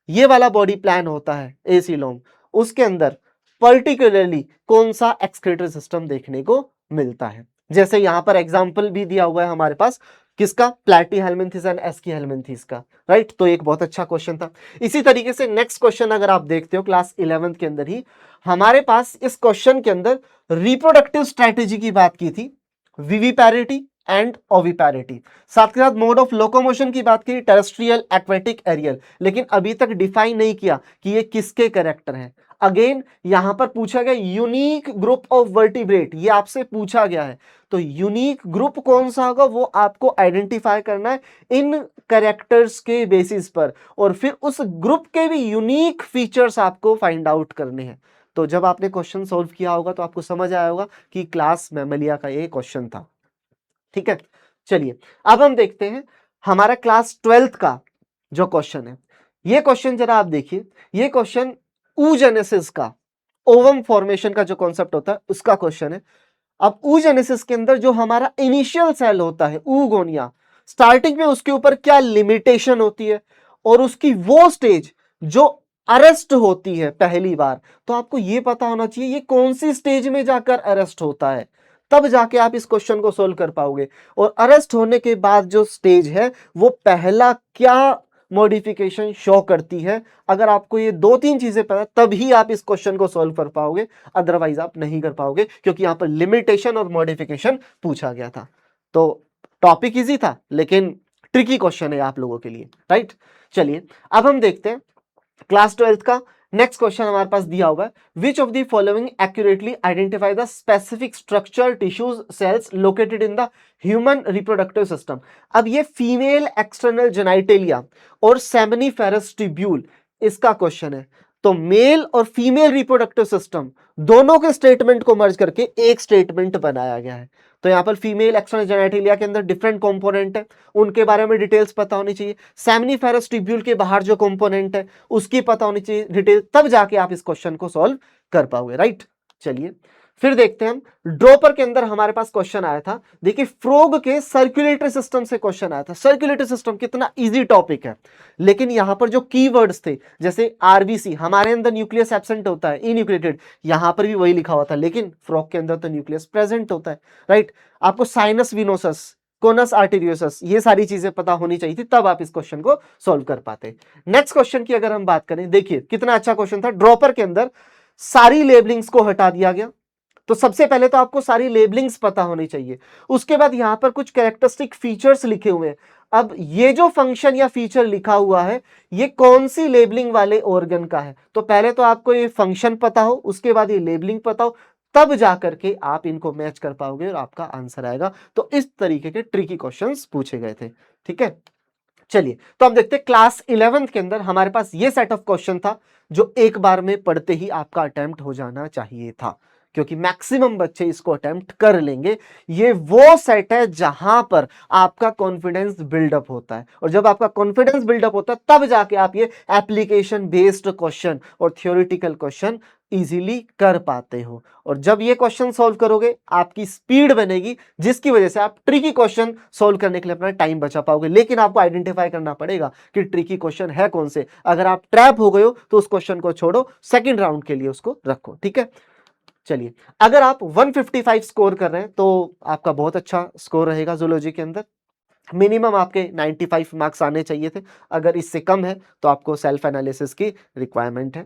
ये वाला बॉडी प्लान होता है एसीलोम, उसके अंदर पर्टिकुलरली कौन सा एक्सक्रीटरी सिस्टम देखने को मिलता है। जैसे यहां पर एग्जांपल भी दिया हुआ है हमारे पास, किसका, प्लैटीहेल्मिन्थेस एंड एस्कीहेल्मिन्थेस का, राइट। तो एक बहुत अच्छा क्वेश्चन था। इसी तरीके से नेक्स्ट क्वेश्चन अगर आप देखते हो क्लास 11th के अंदर ही हमारे पास इस क्वेश्चन के अंदर रिप्रोडक्टिव स्ट्रेटेजी की बात की थी, विविपैरिटी एंड ओविपैरिटी, साथ के साथ मोड ऑफ लोकोमोशन की बात की, टेरेस्ट्रियल, एक्वेटिक, एरियल, लेकिन अभी तक डिफाइन नहीं किया कि ये किसके कैरेक्टर हैं। अगेन यहां पर पूछा गया यूनिक ग्रुप ऑफ वर्टिब्रेट, ये आपसे पूछा गया है। तो यूनिक ग्रुप कौन सा होगा वो आपको आइडेंटिफाई करना है इन कैरेक्टर्स के बेसिस पर, और फिर उस ग्रुप के भी यूनिक फीचर्स आपको फाइंड आउट करने हैं। तो जब आपने क्वेश्चन सॉल्व किया होगा तो आपको समझ आया होगा कि क्लास मैमेलिया का ये क्वेश्चन था, ठीक है। चलिए अब हम देखते हैं हमारा क्लास 12th का जो क्वेश्चन है। ये क्वेश्चन जरा आप देखिए, ये क्वेश्चन oogenesis का, ओवम फॉर्मेशन का जो कॉन्सेप्ट होता है उसका क्वेश्चन है। अब oogenesis के अंदर जो हमारा इनिशियल सेल होता है oogonia, स्टार्टिंग में उसके ऊपर क्या लिमिटेशन होती है और उसकी वो स्टेज जो अरेस्ट होती है पहली बार, तो आपको ये पता होना चाहिए ये कौन सी स्टेज में जाकर अरेस्ट होता है, तब जाके आप इस क्वेश्चन को सोल्व कर पाओगे। और अरेस्ट होने के बाद जो स्टेज है वो पहला क्या मॉडिफिकेशन शो करती है, अगर आपको ये 2-3 चीजें पता तभी आप इस क्वेश्चन को सॉल्व कर पाओगे, अदरवाइज आप नहीं कर पाओगे, क्योंकि यहां पर लिमिटेशन और मॉडिफिकेशन पूछा गया था। तो टॉपिक इजी था लेकिन ट्रिकी क्वेश्चन है आप लोगों के लिए, राइट। चलिए अब हम देखते हैं क्लास 12th का नेक्स्ट क्वेश्चन हमारे पास दिया हुआ है, which of the following accurately identify the specific structure, tissues, cells located in the human reproductive system. अब ये फीमेल एक्सटर्नल जेनाइटेलिया और सेमिनिफेरस ट्यूब्यूल इसका क्वेश्चन है। तो मेल और फीमेल रिप्रोडक्टिव सिस्टम दोनों के स्टेटमेंट को मर्ज करके एक स्टेटमेंट बनाया गया है। तो यहां पर फीमेल एक्सटर्नल जेनाइटेलिया के अंदर डिफरेंट कंपोनेंट है, उनके बारे में डिटेल्स पता होनी चाहिए। सेमिनिफेरस ट्यूब्यूल के बाहर जो कंपोनेंट है उसकी पता होनी चाहिए डिटेल, तब जाके आप इस क्वेश्चन को सॉल्व कर पाओगे, राइट। चलिए फिर देखते हैं हम ड्रॉपर के अंदर हमारे पास क्वेश्चन आया था। देखिए फ्रॉग के सर्कुलेटरी सिस्टम से क्वेश्चन आया था। सर्कुलेटरी सिस्टम कितना इजी टॉपिक है, लेकिन यहां पर जो कीवर्ड्स थे जैसे आरबीसी, हमारे अंदर न्यूक्लियस एब्सेंट होता है, इन्यूक्लिएटेड, यहां पर भी वही लिखा हुआ था, लेकिन फ्रॉग के अंदर तो न्यूक्लियस प्रेजेंट होता है, राइट। आपको साइनस विनोसस, कोनस आर्टेरियोसस, ये सारी चीजें पता होनी चाहिए थी, तब आप इस क्वेश्चन को सॉल्व कर पाते। नेक्स्ट क्वेश्चन की अगर हम बात करें, देखिए कितना अच्छा क्वेश्चन था। ड्रॉपर के अंदर सारी लेबलिंग्स को हटा दिया गया। तो सबसे पहले तो आपको सारी लेबलिंग्स पता होनी चाहिए, उसके बाद यहां पर कुछ कैरेक्टरिस्टिक फीचर्स लिखे हुए हैं। अब ये जो फंक्शन या फीचर लिखा हुआ है ये कौन सी लेबलिंग वाले ऑर्गन का है, तो पहले तो आपको ये फंक्शन पता हो, उसके बाद ये लेबलिंग पता हो, तब जाकर के आप इनको मैच कर पाओगे और आपका आंसर आएगा। तो इस तरीके के ट्रिकी क्वेश्चंस पूछे गए थे, ठीक है। चलिए तो हम देखते हैं क्लास 11th के अंदर हमारे पास ये सेट ऑफ क्वेश्चन था जो एक बार में पढ़ते ही आपका अटेम्प्ट हो जाना चाहिए था। क्योंकि मैक्सिमम बच्चे इसको अटेम्प्ट कर लेंगे। ये वो सेट है जहां पर आपका कॉन्फिडेंस बिल्डअप होता है, और जब आपका कॉन्फिडेंस बिल्डअप होता है तब जाके आप ये एप्लीकेशन बेस्ड क्वेश्चन और थ्योरेटिकल क्वेश्चन इजीली कर पाते हो। और जब ये क्वेश्चन सॉल्व करोगे आपकी स्पीड बनेगी, जिसकी वजह से आप ट्रिकी क्वेश्चन सॉल्व करने के लिए अपना टाइम बचा पाओगे। लेकिन आपको आइडेंटिफाई करना पड़ेगा कि ट्रिकी क्वेश्चन है कौन से। अगर आप ट्रैप हो गए हो तो उस क्वेश्चन को छोड़ो, सेकंड राउंड के लिए उसको रखो, ठीक है। चलिए, अगर आप 155 स्कोर कर रहे हैं तो आपका बहुत अच्छा स्कोर रहेगा जूलॉजी के अंदर। मिनिमम आपके 95 मार्क्स आने चाहिए थे। अगर इससे कम है तो आपको सेल्फ एनालिसिस की रिक्वायरमेंट है।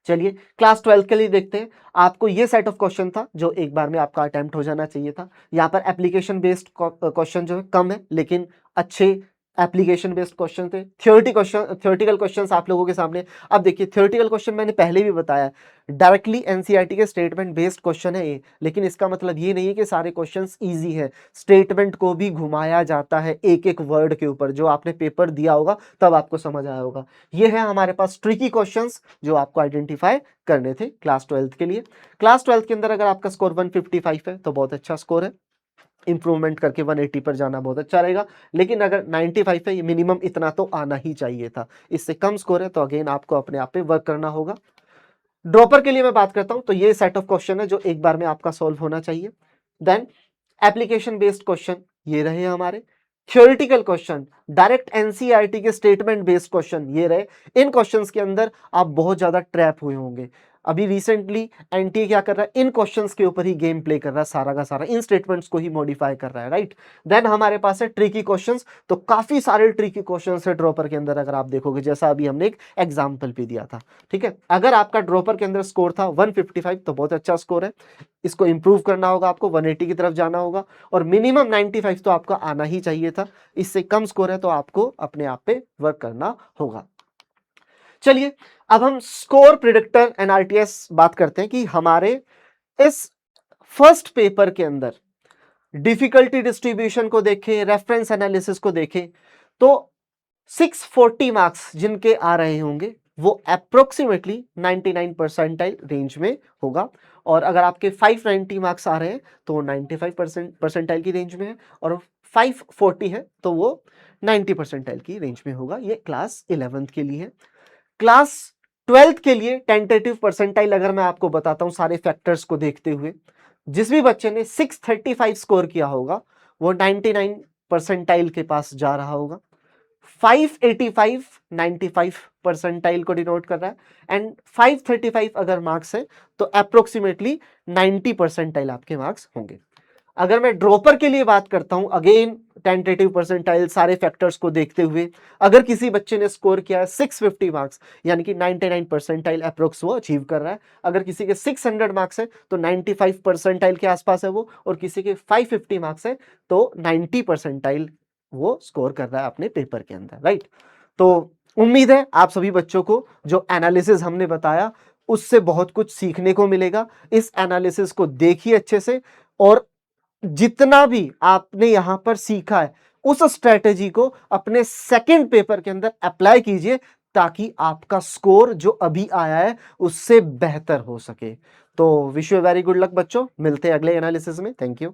चलिए, क्लास 12 के लिए देखते हैं। आपको ये सेट ऑफ क्वेश्चन था जो एक बार में आपका अटेम्प्ट हो जाना चाहिए था। यहाँ पर एप्लीकेशन बेस्ड क्वेश्चन जो है कम है, लेकिन अच्छे एप्लीकेशन बेस्ड क्वेश्चन थे। थ्योरेटिकल क्वेश्चंस आप लोगों के सामने। अब देखिए, थ्योरेटिकल क्वेश्चन मैंने पहले भी बताया, डायरेक्टली एनसीईआरटी के स्टेटमेंट बेस्ड क्वेश्चन है ये, लेकिन इसका मतलब ये नहीं है कि सारे क्वेश्चंस इजी है। स्टेटमेंट को भी घुमाया जाता है एक एक वर्ड के ऊपर, जो आपने पेपर दिया होगा तब आपको समझ आया होगा। ये है हमारे पास ट्रिकी क्वेश्चंस जो आपको आइडेंटिफाई करने थे क्लास 12 के लिए। क्लास 12 के अंदर अगर आपका स्कोर 155 है तो बहुत अच्छा स्कोर है। इंप्रूवमेंट करके 180 पर जाना बहुत अच्छा रहेगा, लेकिन अगर 95 है, ये मिनिमम इतना तो आना ही चाहिए था। इससे कम स्कोर है तो अगेन आपको अपने आप पे वर्क करना होगा। ड्रॉपर के लिए मैं बात करता हूं तो ये सेट ऑफ क्वेश्चन है जो एक बार में आपका सॉल्व होना चाहिए। देन एप्लीकेशन बेस्ड क्वेश्चन ये रहे हमारे। थ्योरेटिकल क्वेश्चन, डायरेक्ट एनसीईआरटी के स्टेटमेंट बेस्ड क्वेश्चन ये रहे। इन क्वेश्चंस के अंदर आप बहुत ज्यादा ट्रैप हुए होंगे। अभी रिसेंटली एनटीए क्या कर रहा है, इन क्वेश्चंस के ऊपर ही गेम प्ले कर रहा है, सारा का सारा इन स्टेटमेंट्स को ही मॉडिफाई कर रहा है, राइट। देन हमारे पास है ट्रिकी क्वेश्चंस, तो काफी सारे ट्रिकी क्वेश्चंस है ड्रॉपर के अंदर। अगर आप देखोगे, जैसा अभी हमने एक एग्जांपल भी दिया था, ठीक है। अगर आपका ड्रॉपर के अंदर स्कोर था 155 तो बहुत अच्छा स्कोर है। इसको इंप्रूव करना होगा, आपको 180 की तरफ जाना होगा, और मिनिमम 95 तो आपका आना ही चाहिए था। इससे कम स्कोर है तो आपको अपने आप पे वर्क करना होगा। चलिए, अब हम स्कोर प्रिडिक्टर एनआरटीएस बात करते हैं कि हमारे इस फर्स्ट पेपर के अंदर डिफिकल्टी डिस्ट्रीब्यूशन को देखें, रेफरेंस एनालिसिस को देखें, तो 640 मार्क्स जिनके आ रहे होंगे वो अप्रोक्सीमेटली 99 परसेंटाइल रेंज में होगा। और अगर आपके 590 मार्क्स आ रहे हैं तो 95 परसेंटाइल की रेंज में है, और 540 है तो वो 90 परसेंटाइल की रेंज में होगा। ये क्लास 11th के लिए है। क्लास 12th के लिए टेंटेटिव परसेंटाइल अगर मैं आपको बताता हूं सारे फैक्टर्स को देखते हुए, जिस भी बच्चे ने 635 स्कोर किया होगा वो 99 परसेंटाइल के पास जा रहा होगा। 585 95 परसेंटाइल को डिनोट कर रहा है, एंड 535 अगर मार्क्स है तो अप्रोक्सीमेटली 90 परसेंटाइल आपके मार्क्स होंगे। अगर मैं ड्रॉपर के लिए बात करता हूं, अगेन टेंटेटिव परसेंटाइल सारे फैक्टर्स को देखते हुए, अगर किसी बच्चे ने स्कोर किया है 650 मार्क्स, यानी कि 99 परसेंटाइल अप्रोक्स वो अचीव कर रहा है। अगर किसी के 600 मार्क्स है तो 95 परसेंटाइल के आसपास है वो, और किसी के 550 मार्क्स है तो 90 परसेंटाइल वो स्कोर कर रहा है अपने पेपर के अंदर, राइट। तो उम्मीद है आप सभी बच्चों को जो एनालिसिस हमने बताया उससे बहुत कुछ सीखने को मिलेगा। इस एनालिसिस को देखिए अच्छे से, और जितना भी आपने यहां पर सीखा है उस स्ट्रेटेजी को अपने सेकंड पेपर के अंदर अप्लाई कीजिए, ताकि आपका स्कोर जो अभी आया है उससे बेहतर हो सके। तो wish you very good luck बच्चों, मिलते हैं अगले एनालिसिस में। Thank you.